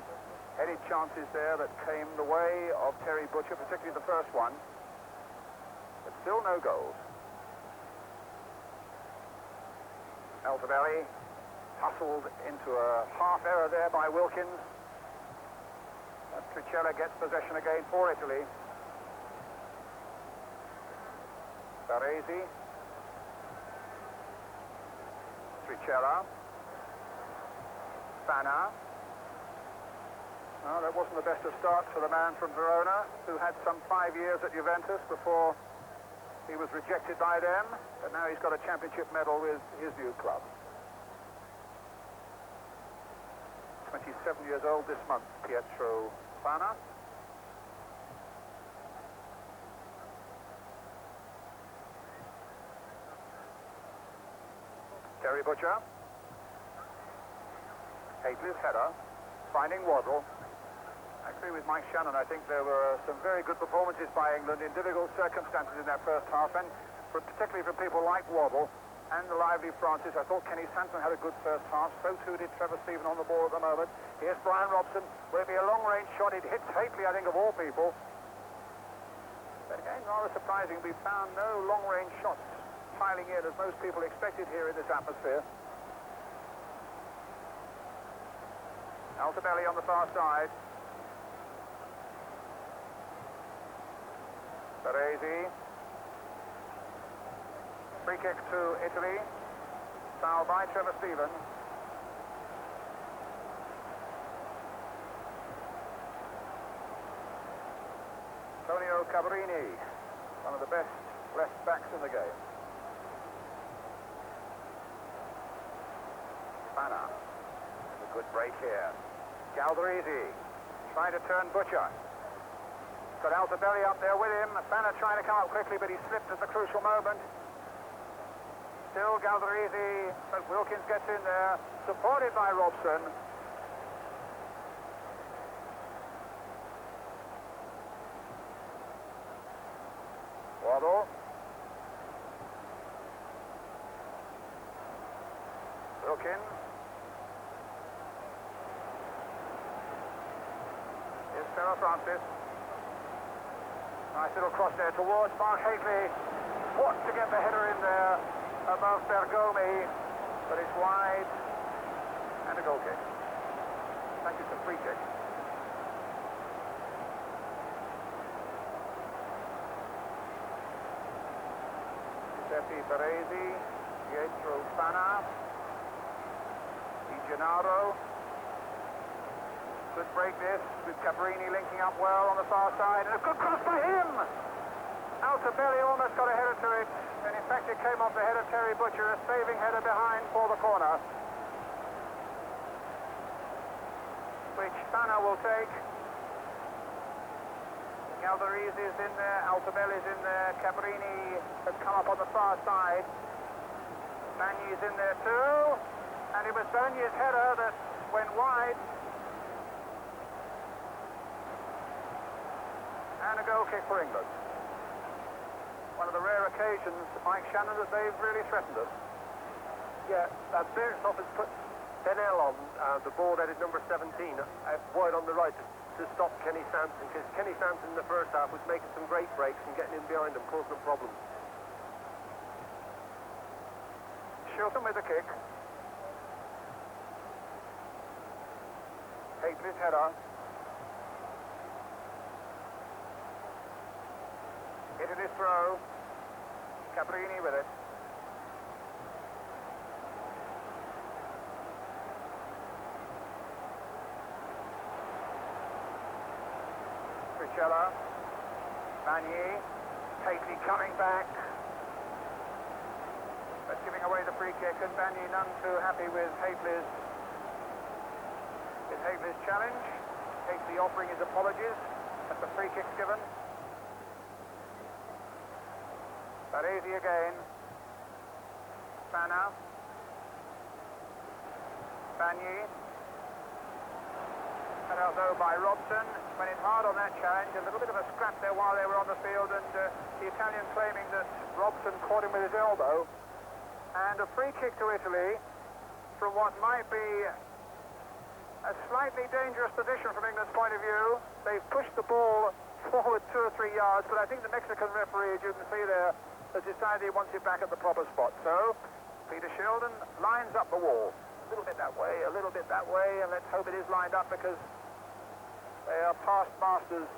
headed chances there that came the way of Terry Butcher, particularly the first one, but still no goals. Altobelli hustled into a half error there by Wilkins. Tricella gets possession again for Italy. Baresi, Tricella, Fana. Well, that wasn't the best of starts for the man from Verona, who had some 5 years at Juventus before he was rejected by them, but now he's got a championship medal with his new club. 27 years old this month, Pietro Fana. Terry Butcher. Haitley's header, finding Waddle. I agree with Mike Shannon. I think there were some very good performances by England in difficult circumstances in that first half, and particularly from people like Waddle and the lively Francis. I thought Kenny Sanson had a good first half. So too did Trevor Steven on the ball at the moment. Here's Brian Robson. Will it be a long-range shot? It hits Haitley, I think, of all people. But again, rather surprising, we found no long-range shots piling in as most people expected here in this atmosphere. Altobelli on the far side. Baresi. Free kick to Italy. Foul by Trevor Steven. Antonio Cabrini, one of the best left backs in the game. Fana. A good break here. Galdarese trying to turn Butcher. Got Altobelli up there with him. Fana trying to come up quickly, but he slipped at the crucial moment. Still Galdarese, but Wilkins gets in there, supported by Robson. Waddle. Wilkins. Here's Sarah Francis. Nice little cross there towards Mark Haitley. What to get the header in there above Bergomi, but it's wide and a goal kick. I think it's a free kick. Giuseppe Baresi, Pietro Fana, Di Gennaro. Good break this, with Cabrini linking up well on the far side, and a good cross by him! Altobelli almost got a header to it, and in fact it came off the head of Terry Butcher, a saving header behind for the corner. which Fana will take. Galdarese is in there, Altobelli is in there, Cabrini has come up on the far side. Bagni's in there too, and it was Bagni's header that went wide. And a goal kick for England. One of the rare occasions, Mike Shannon, that they've really threatened us. Yeah, Bereshoff has put Benel on the ball headed number 17 wide on the right to stop Kenny Sanson, because Kenny Sanson in the first half was making some great breaks and getting in behind them, causing them problems. Shilton with the kick. Haitley's header. Italy's throw. Cabrini with it. Tricella. Bagni. Haitley coming back. But giving away the free kick, and Bagni none too happy with Haitley's challenge. Haitley offering his apologies as the free kick's given. Baresi again. Fana. Bagni. Cut out though by Robson. Went in hard on that challenge. A little bit of a scrap there while they were on the field, and the Italian claiming that Robson caught him with his elbow. And a free kick to Italy from what might be a slightly dangerous position from England's point of view. They've pushed the ball forward 2 or 3 yards, but I think the Mexican referee, as you can see there, has decided he wants it back at the proper spot. So Peter Shilton lines up the wall. A little bit that way, a little bit that way, and let's hope it is lined up, because they are past masters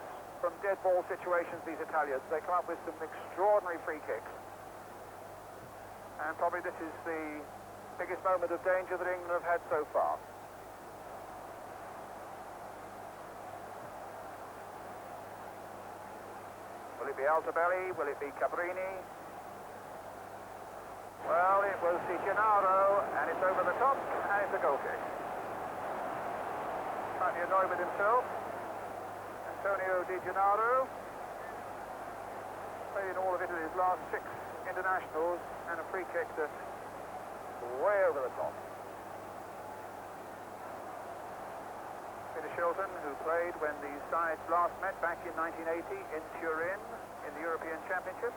from dead ball situations, these Italians. They come up with some extraordinary free kicks. And probably this is the biggest moment of danger that England have had so far. Will it be Altobelli? Will it be Cabrini? Well, it was Di Gennaro, and it's over the top, and it's a goal kick. Slightly annoyed with himself. Antonio Di Gennaro played in all of Italy's last 6 internationals, and a free kick that's way over the top. Peter Shilton, who played when these sides last met back in 1980 in Turin in the European Championship.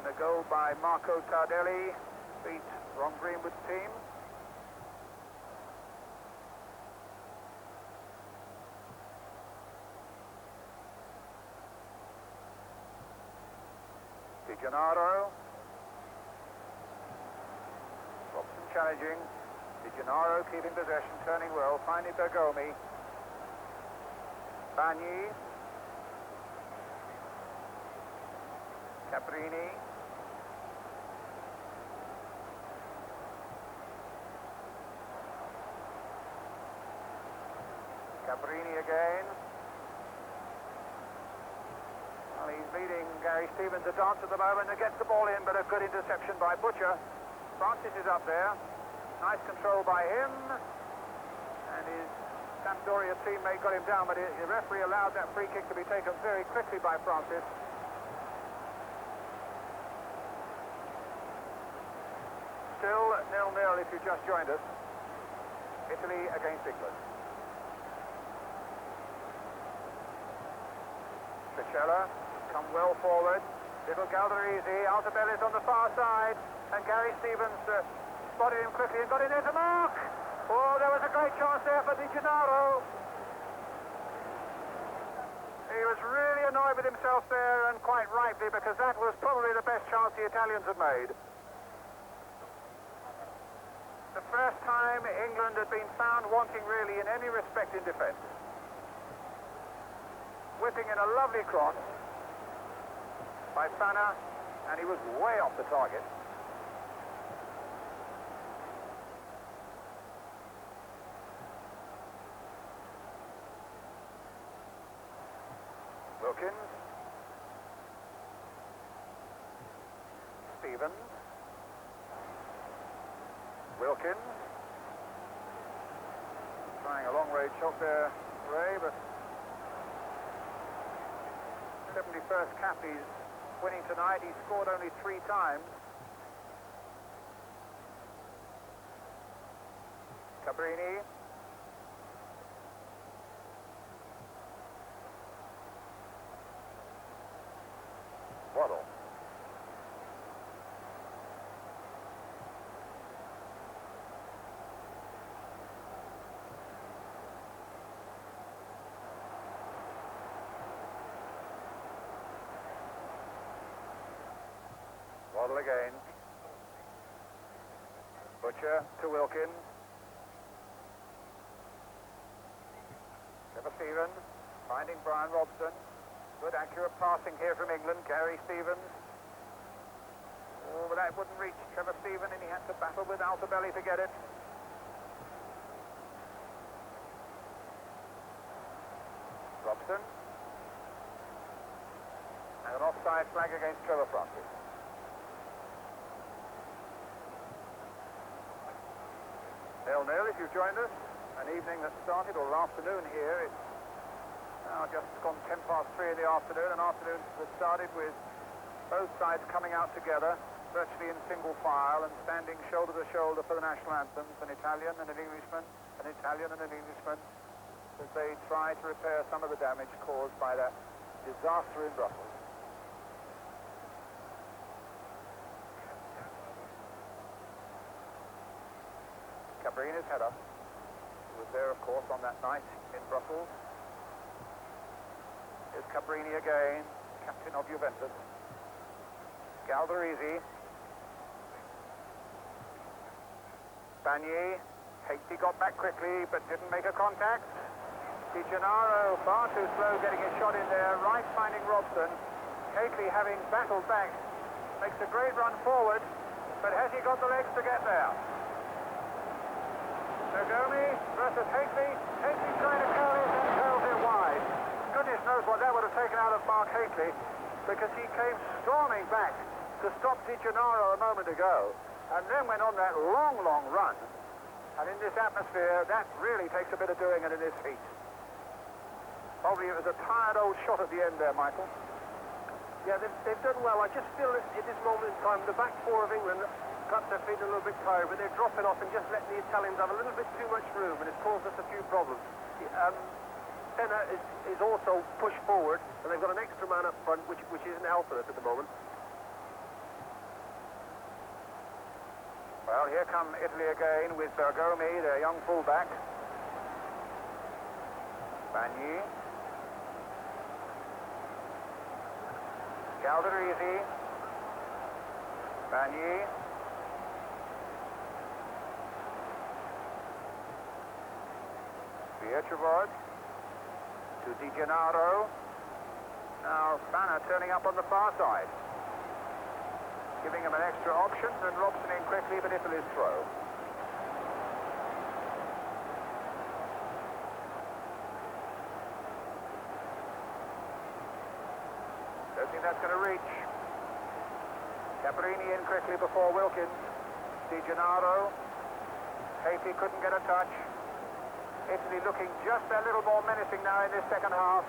And a goal by Marco Tardelli beat Ron Greenwood's team. Di Gennaro. Robson challenging. Di Gennaro keeping possession, turning well, finding Bergomi. Bagni. Cabrini. Cabrini again. Well, he's leading Gary Stevens a dance at the moment and gets the ball in, but a good interception by Butcher. Francis is up there. Nice control by him. And his Sampdoria teammate got him down, but the referee allowed that free kick to be taken very quickly by Francis. Still 0-0 if you just joined us. Italy against England. Tricella, come well forward. Little Galdarese, Altobelli's on the far side, and Gary Stevens spotted him quickly and got in there to mark. Oh, there was a great chance there for Di Gennaro. He was really annoyed with himself there, and quite rightly, because that was probably the best chance the Italians had made. The first time England had been found wanting really in any respect in defence. Whipping in a lovely cross by Fana, and he was way off the target. Wilkins. Stevens. Wilkins. Trying a long range pitch up there, Ray, but 71st cap he's winning tonight. He scored only 3 times. Cabrini. Waddle. Waddle again. Butcher to Wilkins. Trevor Stevens finding Brian Robson. Good accurate passing here from England. Gary Stevens. Oh, but that wouldn't reach Trevor Stevens, and he had to battle with Altobelli to get it. Robson. And an offside flag against Trevor Francis. Nil-nil if you've joined us. An evening that started, or afternoon here. It's now just gone 3 in the afternoon. An afternoon that started with both sides coming out together, virtually in single file, and standing shoulder to shoulder for the national anthems, an Italian and an Englishman, an Italian and an Englishman, as they try to repair some of the damage caused by that disaster in Brussels. Cabrini's header. He was there, of course, on that night in Brussels. Here's Cabrini again, captain of Juventus. Galdarese. Bagné. Hakely got back quickly, but didn't make a contact. Di Gennaro, far too slow getting his shot in there. Right finding Robson. Hakely, having battled back, makes a great run forward, but has he got the legs to get there? Nogomi versus Hakely. Hakely trying to curl it and curls it wide. Goodness knows what that would have taken out of Mark Hakely, because he came storming back to stop Di Gennaro a moment ago, and then went on that long, long run. And in this atmosphere, that really takes a bit of doing and in this heat. Probably it was a tired old shot at the end there, Michael. Yeah, they've done well. I just feel that at this moment in time, the back 4 of England, perhaps they're feeling a little bit tired, but they're dropping off and just letting the Italians have a little bit too much room, and it's caused us a few problems. Senna is also pushed forward, and they've got an extra man up front, which isn't helping us at the moment. Well, here come Italy again with Bergomi, their young fullback. Bagné. Galdarese. Bagné. Pietrevod to Di Gennaro. Now Spanner turning up on the far side, giving him an extra option, and Robson in quickly, but Italy's throw. Don't think that's going to reach. Cabrini in quickly before Wilkins. Di Gennaro. Hakely couldn't get a touch. Italy looking just a little more menacing now in this second half,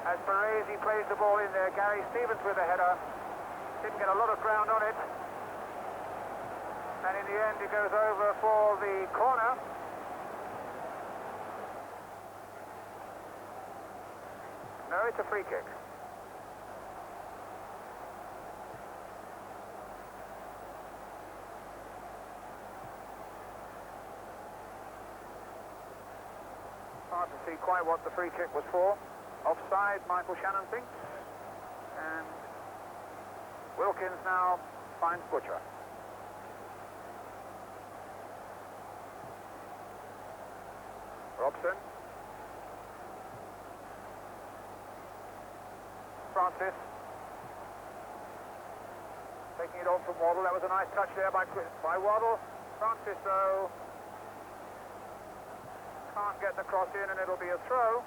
as Baresi plays the ball in there. Gary Stevens with a header. Didn't get a lot of ground on it. And in the end, it goes over for the corner. No, it's a free kick. Hard to see quite what the free kick was for. Offside, Michael Shannon thinks. And Wilkins now finds Butcher. Robson. Francis. Taking it off from Waddle. That was a nice touch there by Waddle. Francis, though, can't get the cross in, and it'll be a throw,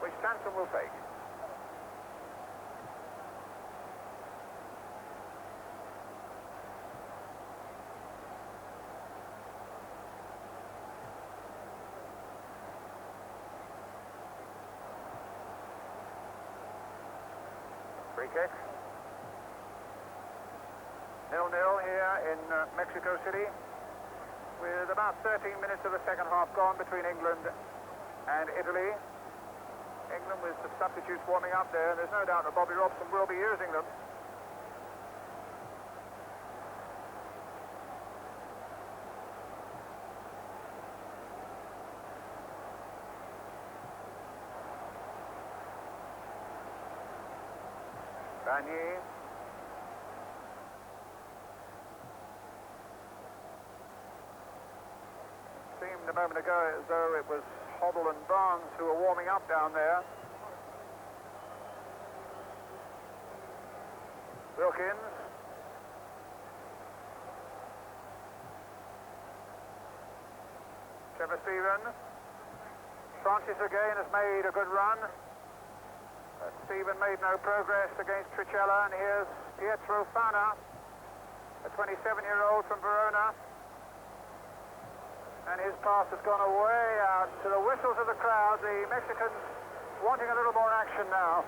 which Sanson will take. free kick. 0-0 here in Mexico City, with about 13 minutes of the second half gone between England and Italy. England with the substitutes warming up there, and there's no doubt that Bobby Robson will be using them. Bagné. Seemed a moment ago as though it was Hoddle and Barnes who were warming up down there. Wilkins. Trevor Stephen. Francis again has made a good run. Stephen made no progress against Tricella, and here's Pietro Fana, a 27-year-old from Verona. And his pass has gone away out to the whistles of the crowd. The Mexicans wanting a little more action now.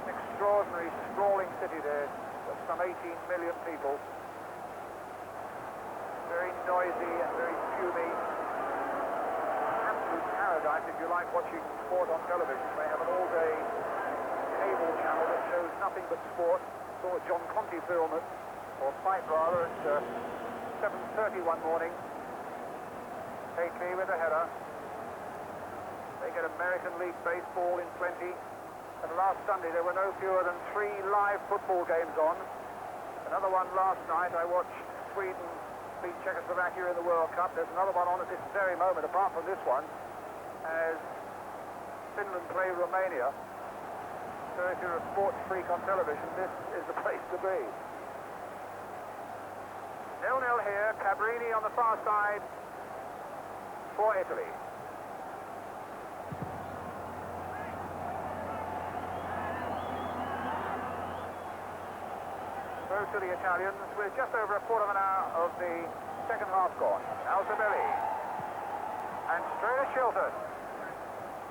An extraordinary sprawling city there, with some 18 million people. Very noisy and very fumy. Absolute paradise if you like watching sport on television. They have an all-day cable channel that shows nothing but sport. Saw a John Conte film or fight rather, at 7:30 one morning. Hakely with a header. They get American League baseball in plenty. And last Sunday there were no fewer than 3 live football games on. Another one last night. I watched Sweden beat Czechoslovakia in the World Cup. There's another one on at this very moment, apart from this one, as Finland play Romania. So if you're a sports freak on television, this is the place to be. 0-0 here, Cabrini on the far side for Italy. Through to the Italians with just over a quarter of an hour of the second half gone. Altobelli and straight at Shilton.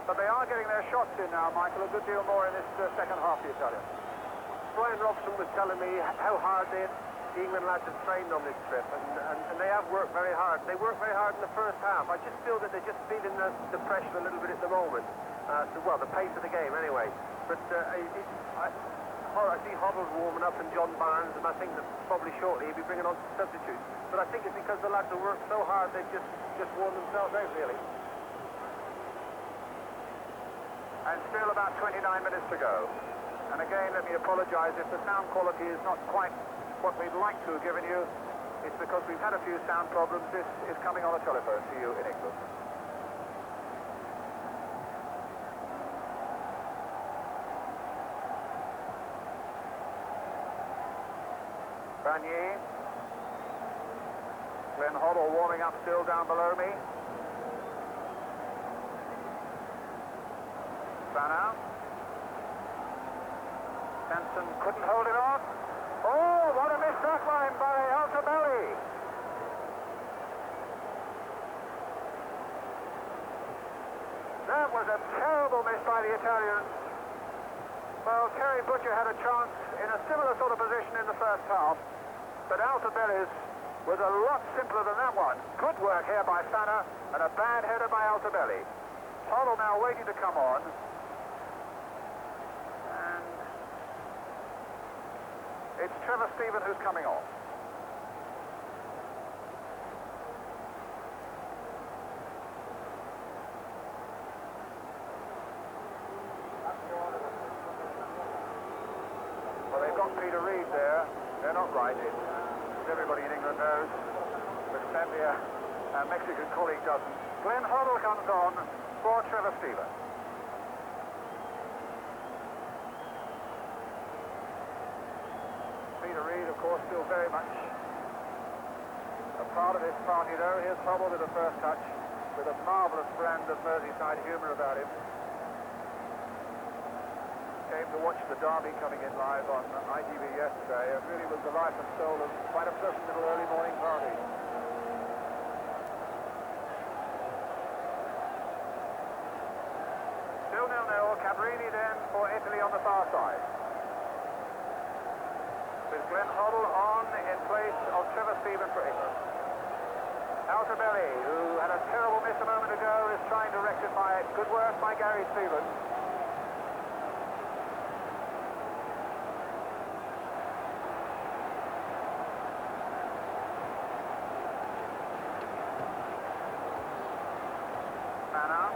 But they are getting their shots in now, Michael, a good deal more in this second half, the Italians. Brian Robson was telling me how hard the England lads have trained on this trip, and they have worked very hard. They worked very hard in the first half. I just feel that they're just feeling the pressure a little bit at the moment. Well, the pace of the game anyway. But I see Hoddle warming up and John Barnes, and I think that probably shortly he'll be bringing on some substitutes. But I think it's because the lads have worked so hard they've just worn themselves out, really. And still about 29 minutes to go. And again, let me apologise if the sound quality is not quite what we'd like to have given you. It's because we've had a few sound problems. This is coming on a telephone to you in England. Bagné. Glenn Hoddle warming up still down below me. Fana. Sanson couldn't hold it on. Oh, what a missed that line by Altobelli. That was a terrible miss by the Italians. Well, Terry Butcher had a chance in a similar sort of position in the first half, but Altobelli's was a lot simpler than that one. Good work here by Fana, and a bad header by Altobelli. Hoddle now waiting to come on. It's Trevor Stephen who's coming off. Well, they've got Peter Reid there. They're not right, as everybody in England knows. But sadly, a Mexican colleague doesn't. Glenn Hoddle comes on for Trevor Stephen. Peter Reid, of course, still very much a part of this party, though. Here's Hoddle with the first touch, with a marvellous brand of Merseyside humour about him. Came to watch the derby coming in live on ITV yesterday. It really was the life and soul of quite a pleasant little early morning party. Still 0-0 Cabrini then for Italy on the far side. With Glenn Hoddle on in place of Trevor Stevens for England. Altobelli, who had a terrible miss a moment ago, is trying to rectify it. Good work by Gary Stevens. Manna.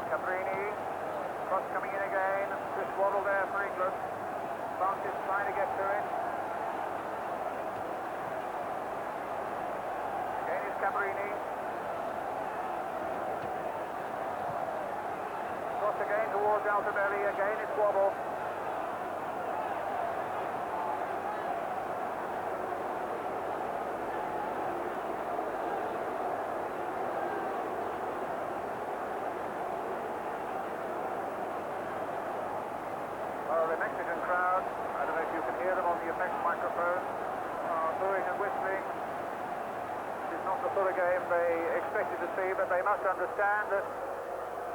Cabrini. Cross coming in again. Chris Waddle there for England. Francis trying to get to it. Again is Cabrini. Cross again towards Altobelli. Again it's Waddle. Well, the Mexican crowd, I don't know if you can hear them on the effects microphone, booing and whistling. This is not the sort of game they expected to see, but they must understand that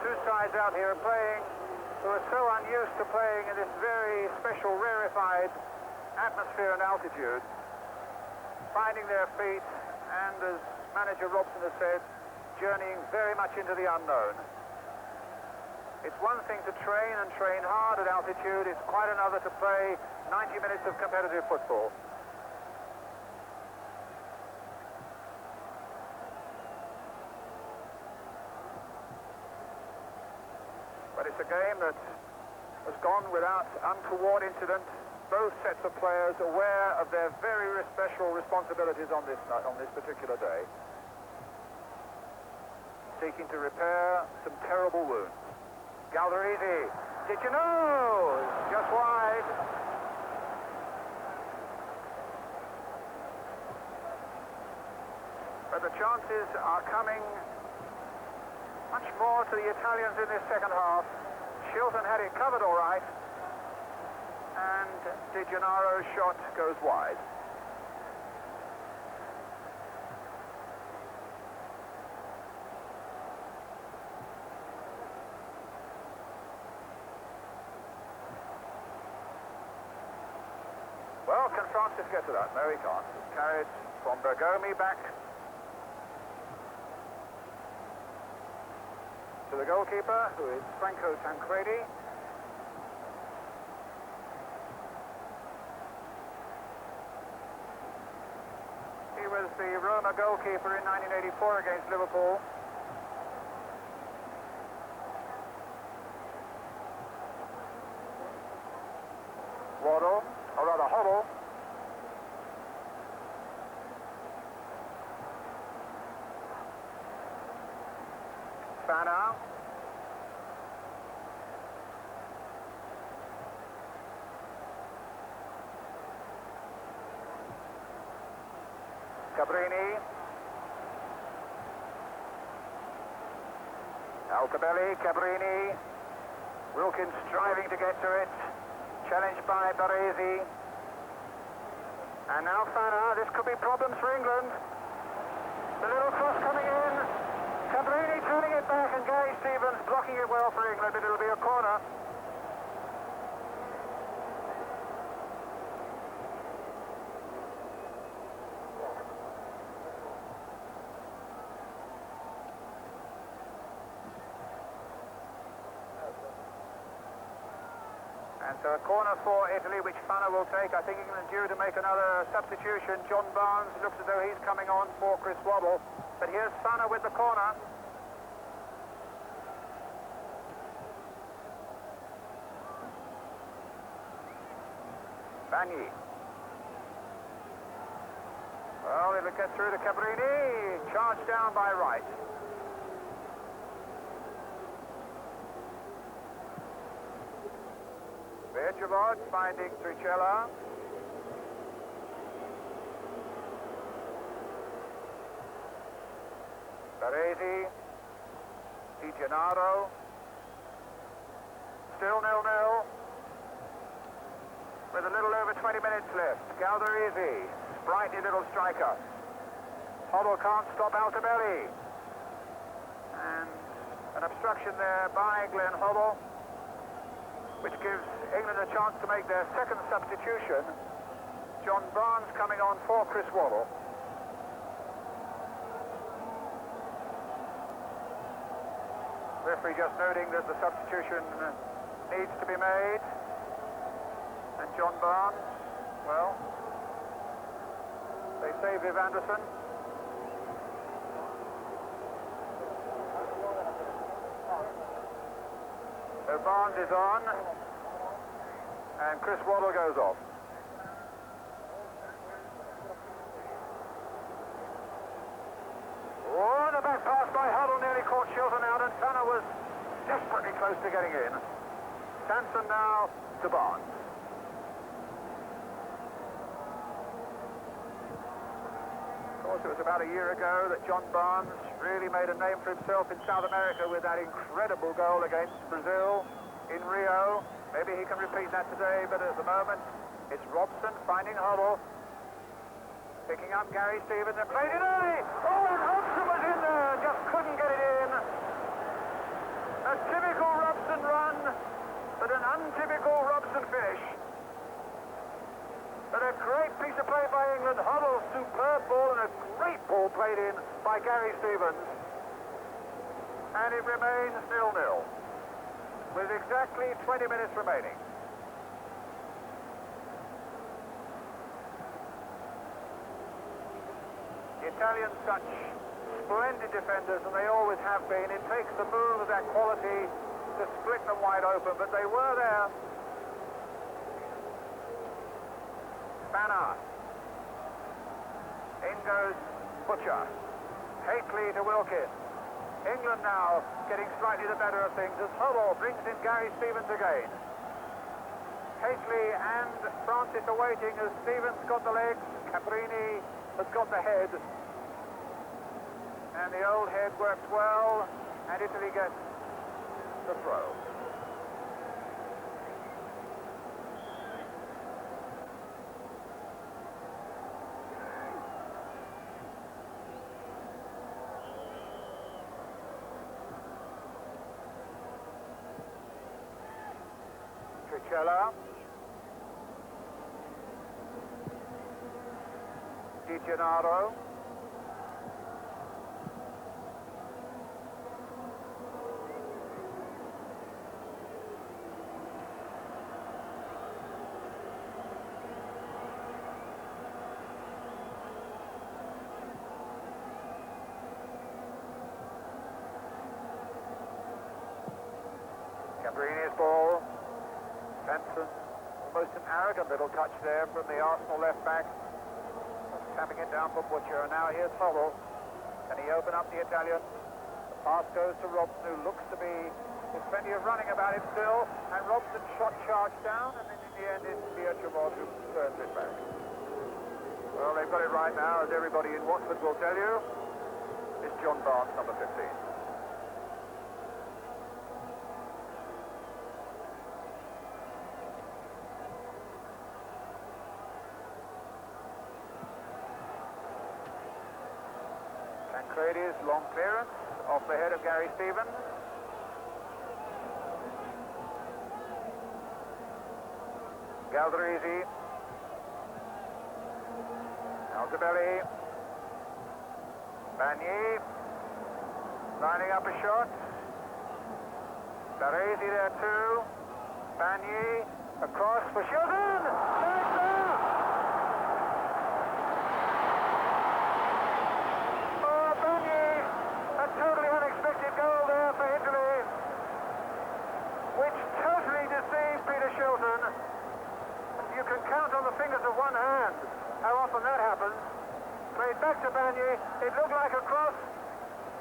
two sides out here are playing who are so unused to playing in this very special, rarefied atmosphere and altitude, finding their feet, and as manager Robson has said, journeying very much into the unknown. It's one thing to train and train hard at altitude, it's quite another to play 90 minutes of competitive football. But it's a game that has gone without untoward incident. Both sets of players aware of their very special responsibilities on this particular day, seeking to repair some terrible wounds. Galdarese, did you know? Just wide. But the chances are coming much more to the Italians in this second half. Shilton had it covered all right, and De Gennaro's shot goes wide. Well, can Francis get to that? No, he can't. It's carried from Bergomi back to the goalkeeper, who is Franco Tancredi. He was the Roma goalkeeper in 1984 against Liverpool. Waddle, or rather Hoddle. Fana. Cabrini. Altobelli, Cabrini. Wilkins striving to get to it. Challenged by Baresi. And now Fana. This could be problems for England. The little cross coming in. Cabrini turning it back, and Gary Stevens blocking it well for England, but it'll be a corner. And so a corner for Italy, which Fana will take. I think England due to make another substitution. John Barnes looks as though he's coming on for Chris Waddle. But here's Fana with the corner. Bagni. Well, it'll get through to Cabrini. Charged down by Wright. Bergevard finding Tricella. Baresi. Di Gennaro. Still 0-0. With a little over 20 minutes left. Galdarese, sprightly little striker. Hoddle can't stop Altobelli. And an obstruction there by Glenn Hoddle. which gives England a chance to make their second substitution. John Barnes coming on for Chris Waddle. Referee just noting that the substitution needs to be made. And John Barnes, well, they say Viv Anderson. So Barnes is on, and Chris Waddle goes off. Oh, the back pass by Huddle nearly caught Shilton out, and Tanner was desperately close to getting in. Sanson now to Barnes. Of course, it was about a year ago that John Barnes really made a name for himself in South America with that incredible goal against Brazil in Rio. Maybe he can repeat that today, but at the moment, it's Robson finding Huddle. Picking up Gary Stevens and played it early. Oh, and Robson was in there, just couldn't get it in. A typical Robson run, but an untypical Robson finish. But a great piece of play by England. Huddle, superb ball, and a great ball played in by Gary Stevens. And it remains 0-0 with exactly 20 minutes remaining. The Italians, such splendid defenders, and they always have been. It takes the move of that quality to split them wide open, but they were there. Banner. In goes Butcher. Hateley to Wilkins. England now getting slightly the better of things as Huddle brings in Gary Stevens again. Hateley and Francis are waiting as Stevens got the legs, Cabrini has got the head. And the old head works well, and Italy gets the throw. Tricella. Di Gennaro. Cabrini's ball. Benson, almost an arrogant little touch there from the Arsenal left back. Tapping it down for Butcher, and now here's Huddle. Can he open up the Italian? The pass goes to Robson, who looks to be, there's plenty of running about him still, and Robson shot charged down, and then in the end it's Beertremont who turns it back. Well, they've got it right now, as everybody in Watford will tell you. It's John Barnes, number 15. Tancredi's long clearance off the head of Gary Stevens. Galdarese. Altobelli. Bagny. Lining up a shot. Daresi there too. Bagny. Across for Shilton. Totally unexpected goal there for Italy, which totally deceived Peter Shilton. You can count on the fingers of one hand how often that happens. Played back to Bagny, it looked like a cross,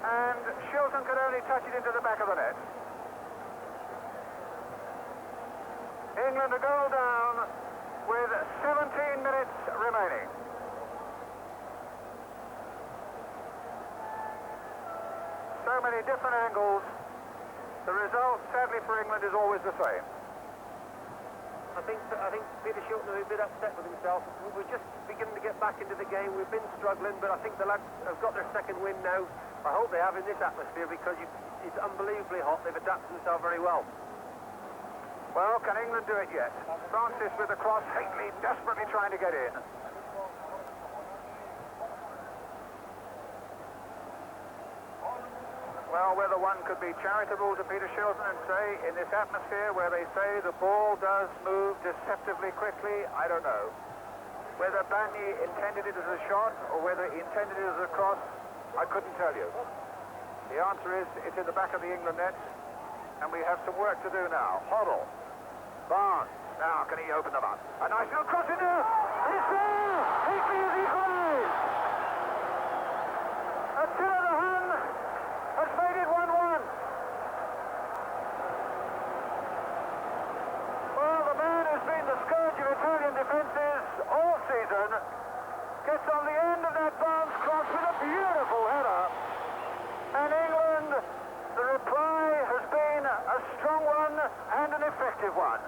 and Shilton could only touch it into the back of the net. England a goal down with 17 minutes remaining. So many different angles. The result, sadly for England, is always the same. I think Peter Shilton is a bit upset with himself. We're just beginning to get back into the game. We've been struggling, but I think the lads have got their second win now. I hope they have in this atmosphere, because it's unbelievably hot. They've adapted themselves very well. Well, can England do it yet? Francis with the cross, Hateley desperately trying to get in. Well, whether one could be charitable to Peter Shilton and say, in this atmosphere where they say the ball does move deceptively quickly, I don't know. Whether Banyi intended it as a shot or whether he intended it as a cross, I couldn't tell you. The answer is it's in the back of the England net, and we have some work to do now. Hoddle. Barnes. Now, can he open them up? A nice little cross in there. It's there! Hateley has equalised! Attila the Hun has made it 1-1. Well, the man who's been the scourge of Italian defences all season gets on the end of that Barnes cross with a beautiful header. And England, the reply has been a strong one and an effective one.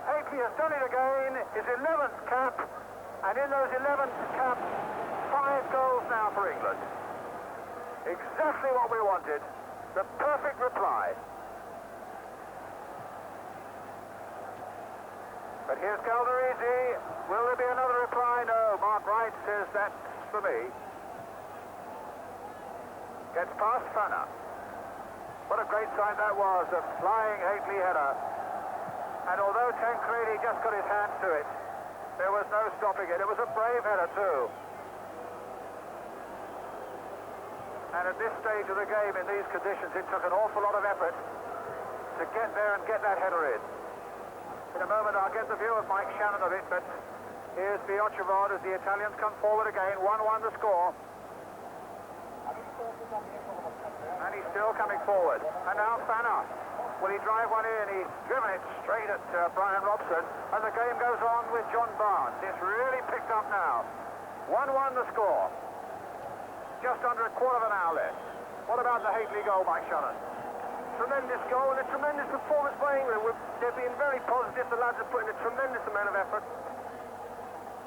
Hateley has done it again, his 11th cap, and in those 11th caps, 5 goals now for England. Exactly what we wanted, the perfect reply. But here's Calderisi. Will there be another reply? No, Mark Wright says that's for me. Gets past Fanna. What a great sight that was, a flying Hateley header. And although Tancredi just got his hand to it, there was no stopping it. It was a brave header too. And at this stage of the game, in these conditions, it took an awful lot of effort to get there and get that header in. In a moment, I'll get the view of Mike Shannon of it, but here's Viocevod as the Italians come forward again. 1-1 the score. And he's still coming forward. And now Fanna. Will he drive one in? He's driven it straight at Brian Robson. And the game goes on with John Barnes. It's really picked up now. 1-1 the score. Just under a quarter of an hour left. What about the Hateley goal, Mike Shannon? Tremendous goal and a tremendous performance by England. They're being very positive. The lads are putting a tremendous amount of effort.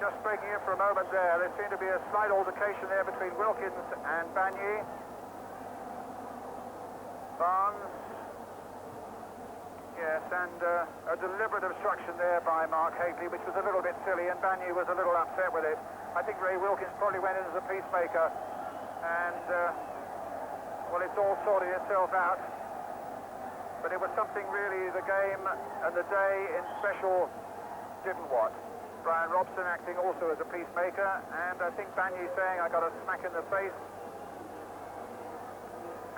Just breaking in for a moment there. There seemed to be a slight altercation there between Wilkins and Banyi. Barnes. Yes, and a deliberate obstruction there by Mark Hateley, which was a little bit silly, and Banyi was a little upset with it. I think Ray Wilkins probably went in as a peacemaker, and, well, it's all sorted itself out. But it was something really, the game and the day in special didn't what. Brian Robson acting also as a peacemaker, and I think Banyi saying, I got a smack in the face.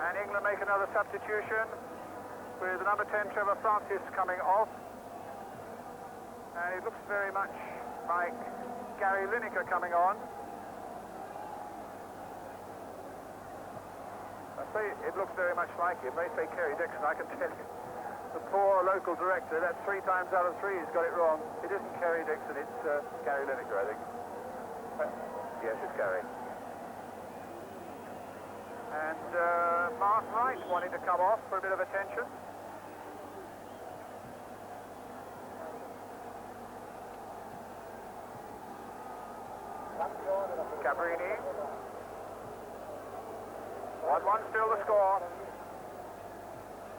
And England make another substitution with number 10, Trevor Francis, coming off. And it looks very much like Gary Lineker coming on. I say it looks very much like him. They say Kerry Dixon, I can tell you. The poor local director, that's 3 times out of 3 he's got it wrong. It isn't Kerry Dixon, it's Gary Lineker, I think. Yes, it's Gary. And Mark Wright wanting to come off for a bit of attention. Cabrini. 1-1 still the score.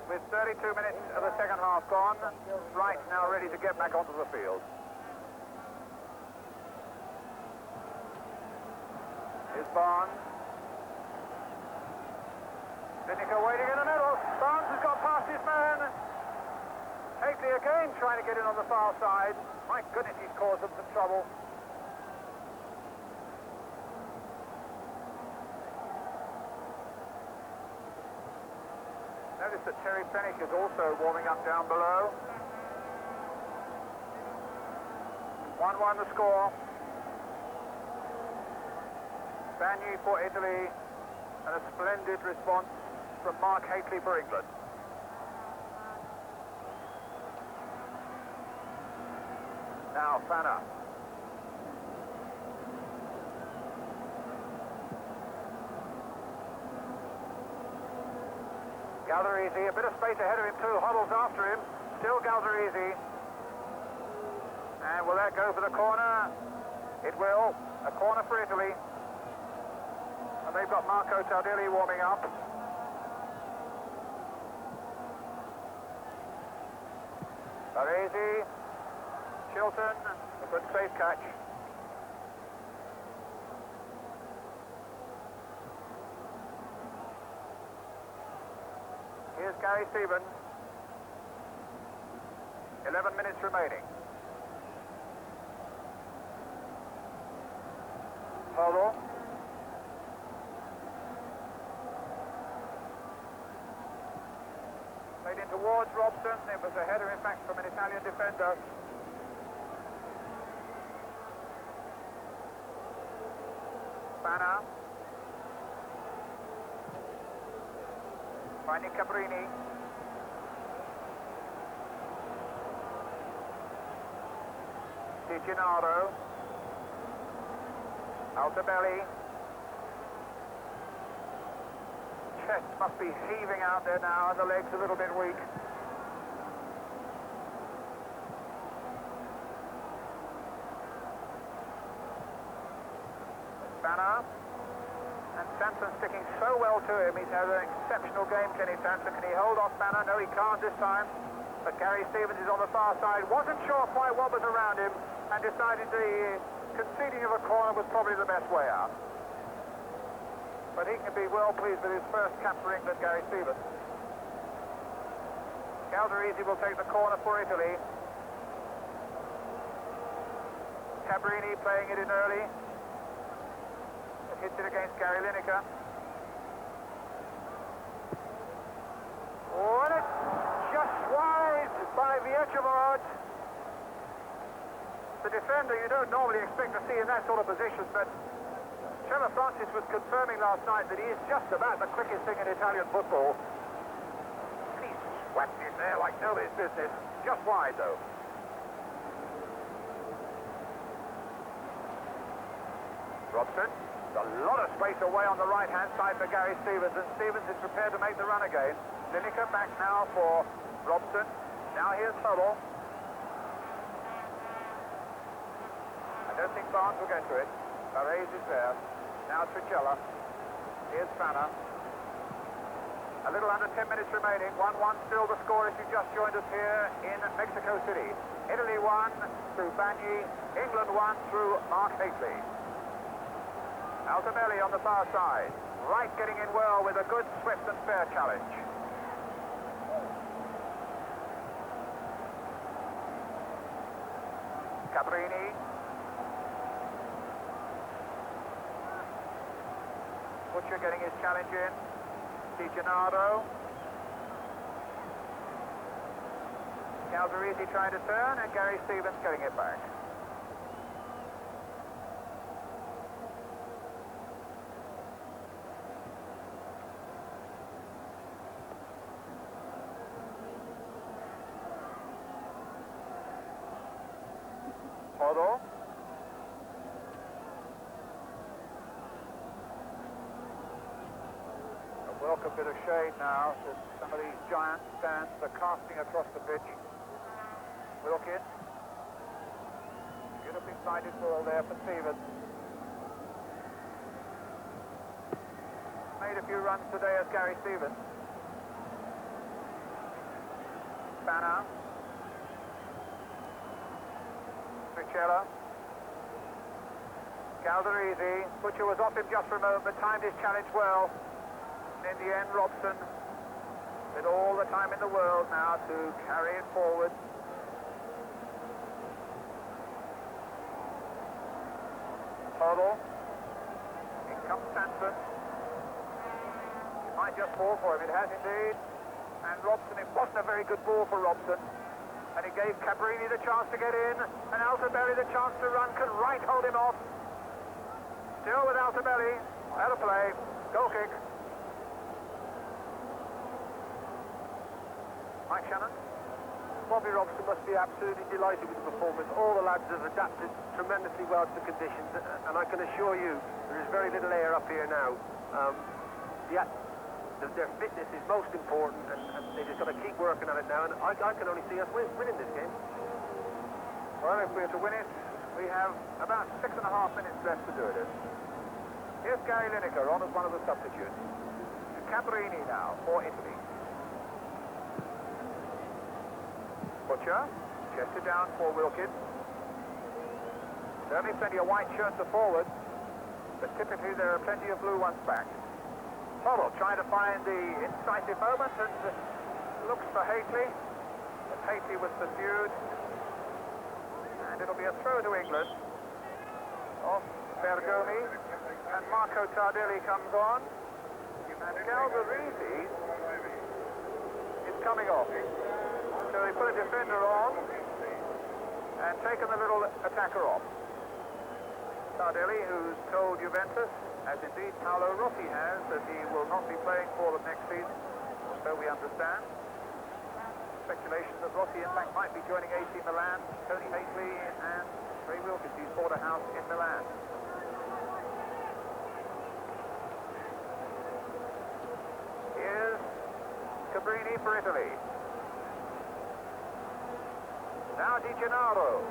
With 32 minutes of the second half gone, Wright now ready to get back onto the field. Here's Barnes. Lineker waiting in the middle. Barnes has got past his man. Hateley again trying to get in on the far side. My goodness, he's caused them some trouble. Notice that Terry Fenwick is also warming up down below. 1-1 the score. Banyi for Italy, and a splendid response from Mark Hateley for England. Now Fanna. Galdarese, a bit of space ahead of him too. Hoddle's after him. Still Galdarese. And will that go for the corner? It will. A corner for Italy. And they've got Marco Tardelli warming up. Baresi, Chilton, a good safe catch. Here's Gary Stevens. 11 minutes remaining. Hodel. Played in towards Robson. It was a header, in fact, from an Italian defender. Spanner. Finding Cabrini. Di Gennaro. Altobelli. Chest must be heaving out there now, and the legs a little bit weak. Spanner. And Sanson sticking so well to him. He's had an exceptional game, Kenny Sanson. Can he hold off Spanner? No, he can't this time. But Gary Stevens is on the far side. Wasn't sure quite what was around him, and decided the conceding of a corner was probably the best way out. But he can be well pleased with his first cap for England, Gary Stevens. Calderisi will take the corner for Italy. Cabrini playing it in early. It hits it against Gary Lineker. Oh, and it's just wide by Viecevod. The defender you don't normally expect to see in that sort of position, but Trevor Francis was confirming last night that he is just about the quickest thing in Italian football. He swept in there like nobody's business. Just wide, though. Robson. A lot of space away on the right-hand side for Gary Stevens, and Stevens is prepared to make the run again. Lineker back now for Robson. Now here's Hodel. I don't think Barnes will get to it. Barres is there. Now Tricella. Here's Spanner. A little under 10 minutes remaining. 1-1 still the score if you just joined us here in Mexico City. Italy 1 through Bagni. England 1 through Mark Hateley. Altobelli on the far side. Wright getting in well with a good, swift and fair challenge. Cabrini. Butcher getting his challenge in. Di Gennaro. Calderisi trying to turn, and Gary Stevens getting it back. Hodel. A welcome bit of shade now as some of these giant stands are casting across the pitch. Wilkins. Beautifully sighted ball there for Stevens. Made a few runs today as Gary Stevens. Spanner. Tricella. Calderisi. Butcher was off him just for a moment, but timed his challenge well. And in the end, Robson with all the time in the world now to carry it forward. Hodel. In comes Sanson. It might just fall for him. It has indeed. And Robson, it wasn't a very good ball for Robson. And it gave Cabrini the chance to get in, and Altobelli the chance to run. Can Wright hold him off? Still with Altobelli. Out of play. Goal kick. Mike Shannon. Bobby Robson must be absolutely delighted with the performance. All the lads have adapted tremendously well to the conditions, and I can assure you there is very little air up here now. Their fitness is most important, and they just got to keep working on it now, and I can only see us winning this game. Well, if we're to win it, we have about 6.5 minutes left to do it in. Here's Gary Lineker on as one of the substitutes. Cabrini now for Italy. Butcher, chested down for Wilkins. Certainly plenty of white shirts are forward, but typically there are plenty of blue ones back. Hoddle trying to find the incisive moment and looks for Haitley, but Haitley was pursued. And it'll be a throw to England. Off Bergomi, and Marco Tardelli comes on. And Galdarese is coming off. So they put a defender on and taken the little attacker off. Tardelli, who's told Juventus, as indeed Paolo Rossi has, that he will not be playing for them next season, so we understand. Speculation that Rossi, in fact, might be joining AC Milan, Tony Haitley and Ray Wilkins. He's bought a house in Milan. Here's Cabrini for Italy. Now Di Gennaro.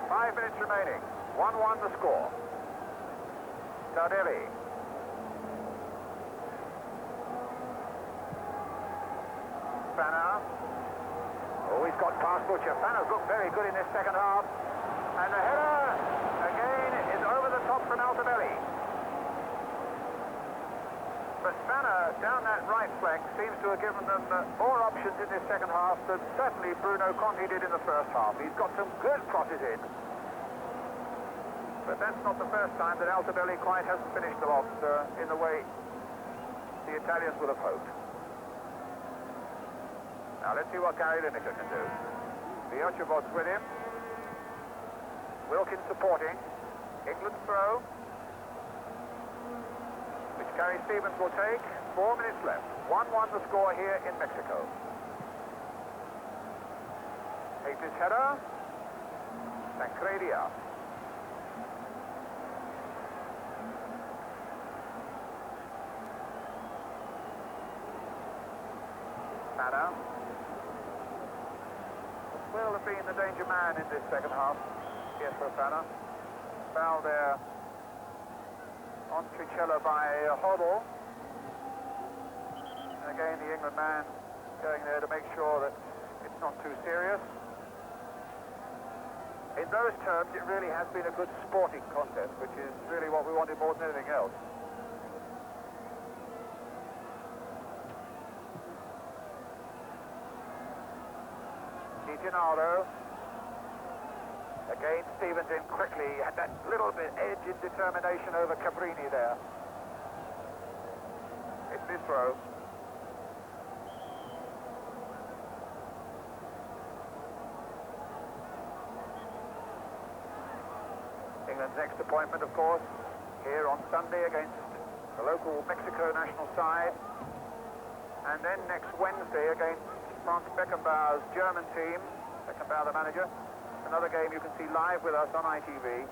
5 minutes remaining. 1-1 the score. Tardelli. Fana. Oh, he's got past Butcher. Fana's looked very good in this second half. And the header, again, is over the top from Altobelli. But Fana, down that right flank, seems to have given them more options in this second half than certainly Bruno Conti did in the first half. He's got some good crosses in. But that's not the first time that Altobelli quite hasn't finished them off in the way the Italians would have hoped. Now let's see what Gary Lineker can do. Viochevot's with him. Wilkins supporting. England throw, which Gary Stevens will take. 4 minutes left. 1-1 the score here in Mexico. Haitley's header. Tancredi. Fana will have been the danger man in this second half. Pietro Fana. Foul there on Tricella by Hoddle. And again the England man going there to make sure that it's not too serious. In those terms, it really has been a good sporting contest, which is really what we wanted more than anything else. Di Gennaro. Again, Stevens in quickly, had that little bit edge in determination over Cabrini there. It's his throw. England's next appointment, of course, here on Sunday against the local Mexico national side. And then next Wednesday against Franz Beckenbauer's German team, Beckenbauer the manager. Another game you can see live with us on ITV.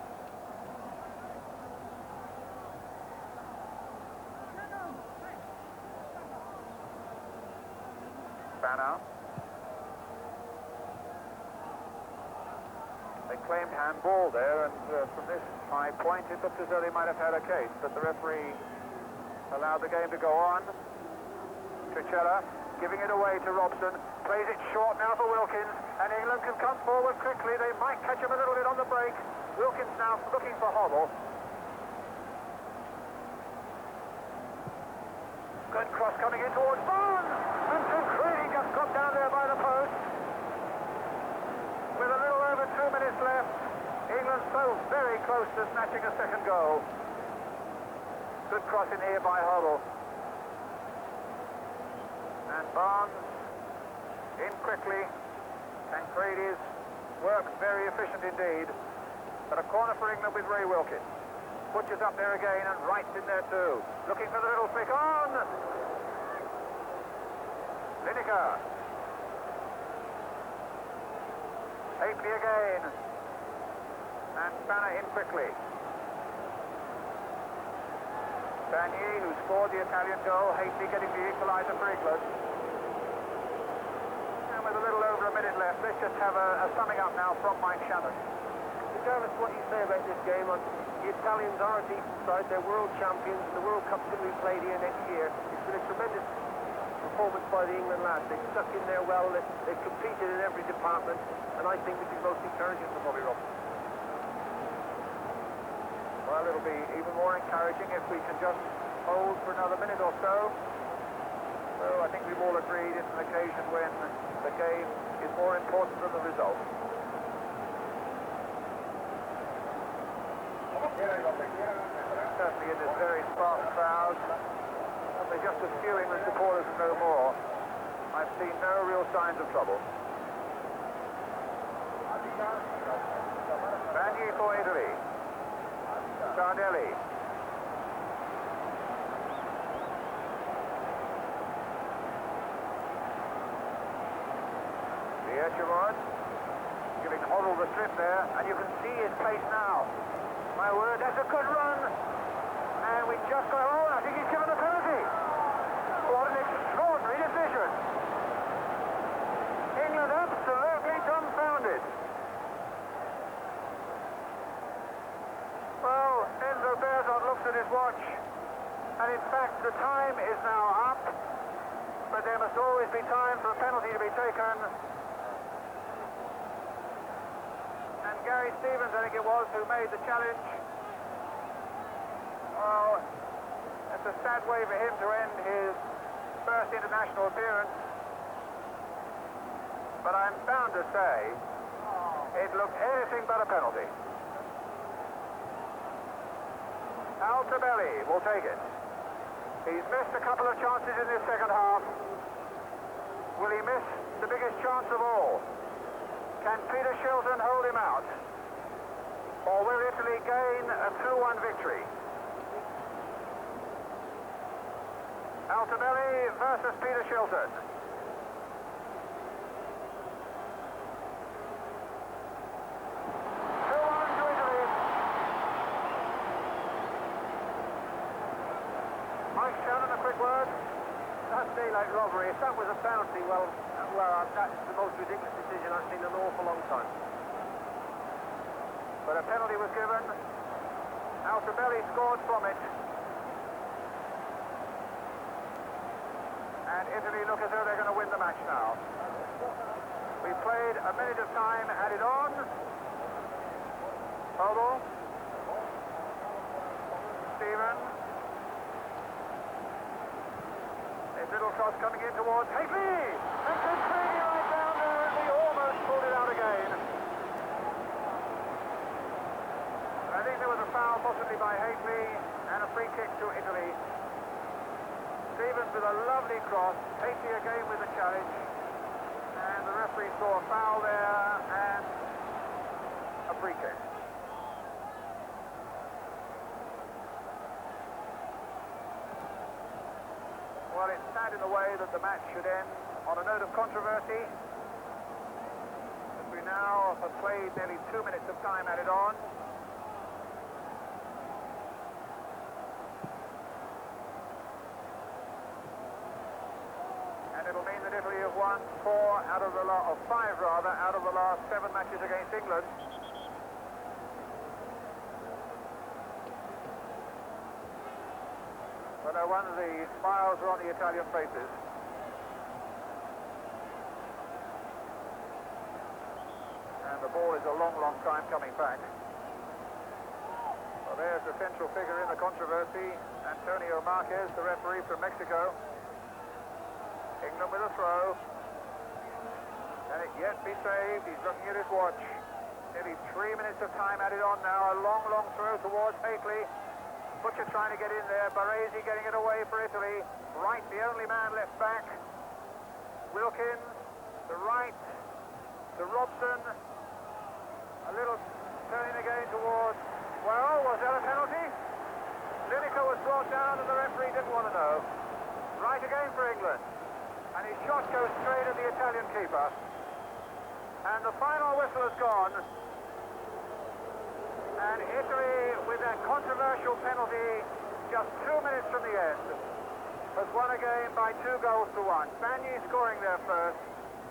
Fana. They claimed handball there, and from this high point it looked as though they might have had a case, but the referee allowed the game to go on. Tricella giving it away to Robson, plays it short now for Wilkins, and England can come forward quickly. They might catch him a little bit on the break. Wilkins now looking for Hoddle. Good cross coming in towards Barnes, and Tancredi just got down there by the post. With a little over 2 minutes left, England so very close to snatching a second goal. Good cross in here by Hoddle. And Barnes in quickly. Tancredi's work very efficient indeed. But a corner for England with Ray Wilkins. Butcher's up there again, and Wright's in there too. Looking for the little flick on. Lineker. Haitley again. And Fana in quickly. Bagni, who scored the Italian goal. Haitley getting the equaliser for England. And with a little over a minute left, let's just have a summing up now from Mike Shannon. Jarvis, what do you say about this game? The Italians are a decent side. They're world champions. The World Cup's going to be played here next year. It's been a tremendous performance by the England lads. They stuck in there well, they competed in every department, and I think this is most encouraging for Bobby Robson. Well, it'll be even more encouraging if we can just hold for another minute or so. So I think we've all agreed it's an occasion when the game is more important than the result. Certainly in this very sparse crowd, there's just a few England supporters and no more. I've seen no real signs of trouble. Bagni for Italy. Sardelli. The Echevard giving Hoddle the slip there, and you can see his pace now. My word, that's a good run. And we just got on. I think he's given a penalty. What an extraordinary decision. England absolutely dumbfounded. Well, Enzo Bearzot looks at his watch, and in fact the time is now up, but there must always be time for a penalty to be taken. And Gary Stevens, I think it was, who made the challenge. Well, it's a sad way for him to end his first international appearance. But I'm bound to say it looked anything but a penalty. Altobelli will take it. He's missed a couple of chances in this second half. Will he miss the biggest chance of all? Can Peter Shilton hold him out? Or will Italy gain a 2-1 victory? Altobelli versus Peter Shilton. Word. That's daylight robbery. If that was a penalty, well, that is the most ridiculous decision I've seen in an awful long time. But a penalty was given. Altobelli scored from it. And Italy look as though they're going to win the match now. We played a minute of time, added on. Hoddle. Stevens. Little cross coming in towards Hateley! And Concredi right down there, and we almost pulled it out again. I think there was a foul possibly by Hateley and a free kick to Italy. Stevens with a lovely cross, Hateley again with the challenge, and the referee saw a foul there and a free kick. Well, it's sad in a way that the match should end on a note of controversy. As we now have played nearly 2 minutes of time added on. And it'll mean that Italy have won 5 out of the last 7 matches against England. Well, no wonder the smiles are on the Italian faces. And the ball is a long, long time coming back. Well, there's the central figure in the controversy, Antonio Marquez, the referee from Mexico. England with a throw. Can it yet be saved? He's looking at his watch. Nearly 3 minutes of time added on now. A long, long throw towards Hateley. Butcher trying to get in there. Baresi getting it away for Italy. Wright, the only man left back. Wilkins, the right to Robson. A little turning again towards... Well, was that a penalty? Lineker was brought down and the referee didn't want to know. Right again for England. And his shot goes straight at the Italian keeper. And the final whistle has gone. And Italy, with that controversial penalty, just 2 minutes from the end, has won a game by 2 goals to 1. Bagni scoring there first,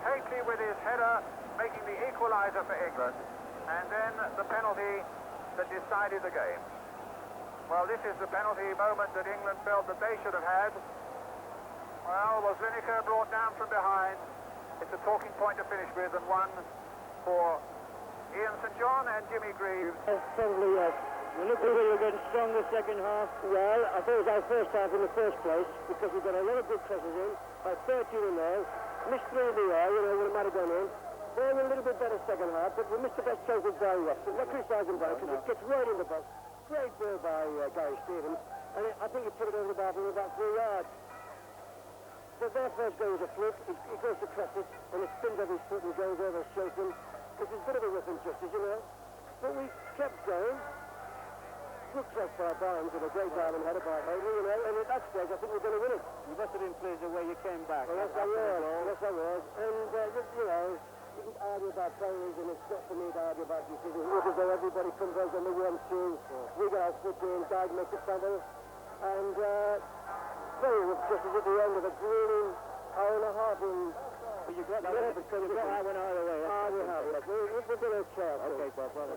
Hateley with his header making the equaliser for England, and then the penalty that decided the game. Well, this is the penalty moment that England felt that they should have had. Well, was Lineker brought down from behind? It's a talking point to finish with, and one for Ian St John and Jimmy Greaves. Probably yes. We looked like we were getting strong the second half. Well, I thought it was our first half in the first place because we got a lot of good crosses in. By 13 in there, missed 3 in the air, you know, when it might have gone in. They were a little bit better second half, but we missed the best chance with Barry West. Not criticising Barry because it gets right in the box. Great ball by Gary Stevens, and I think he put it over the bar from about 3 yards. So their first goal was a fluke. He goes to cross it, and it spins off his foot and goes over Shilton, which is a bit of a whiff and justice, you know. But we kept going. Good cross by Barnes with a great diamond header by Hadley, you know, and at that stage I think we're going to win it. You must have been pleased the way you came back. Well, yes, I was. Yes, I was. And, you know, you can argue about penalties, and it's not for me to argue about decisions. It looks as though everybody comes over on the 1-2. We got our foot in, Dyke makes a fumble, and very rough justice at the end of a grueling hour and a half in... But you got that one either way. We have. We're going to chair. Okay, Bob, well,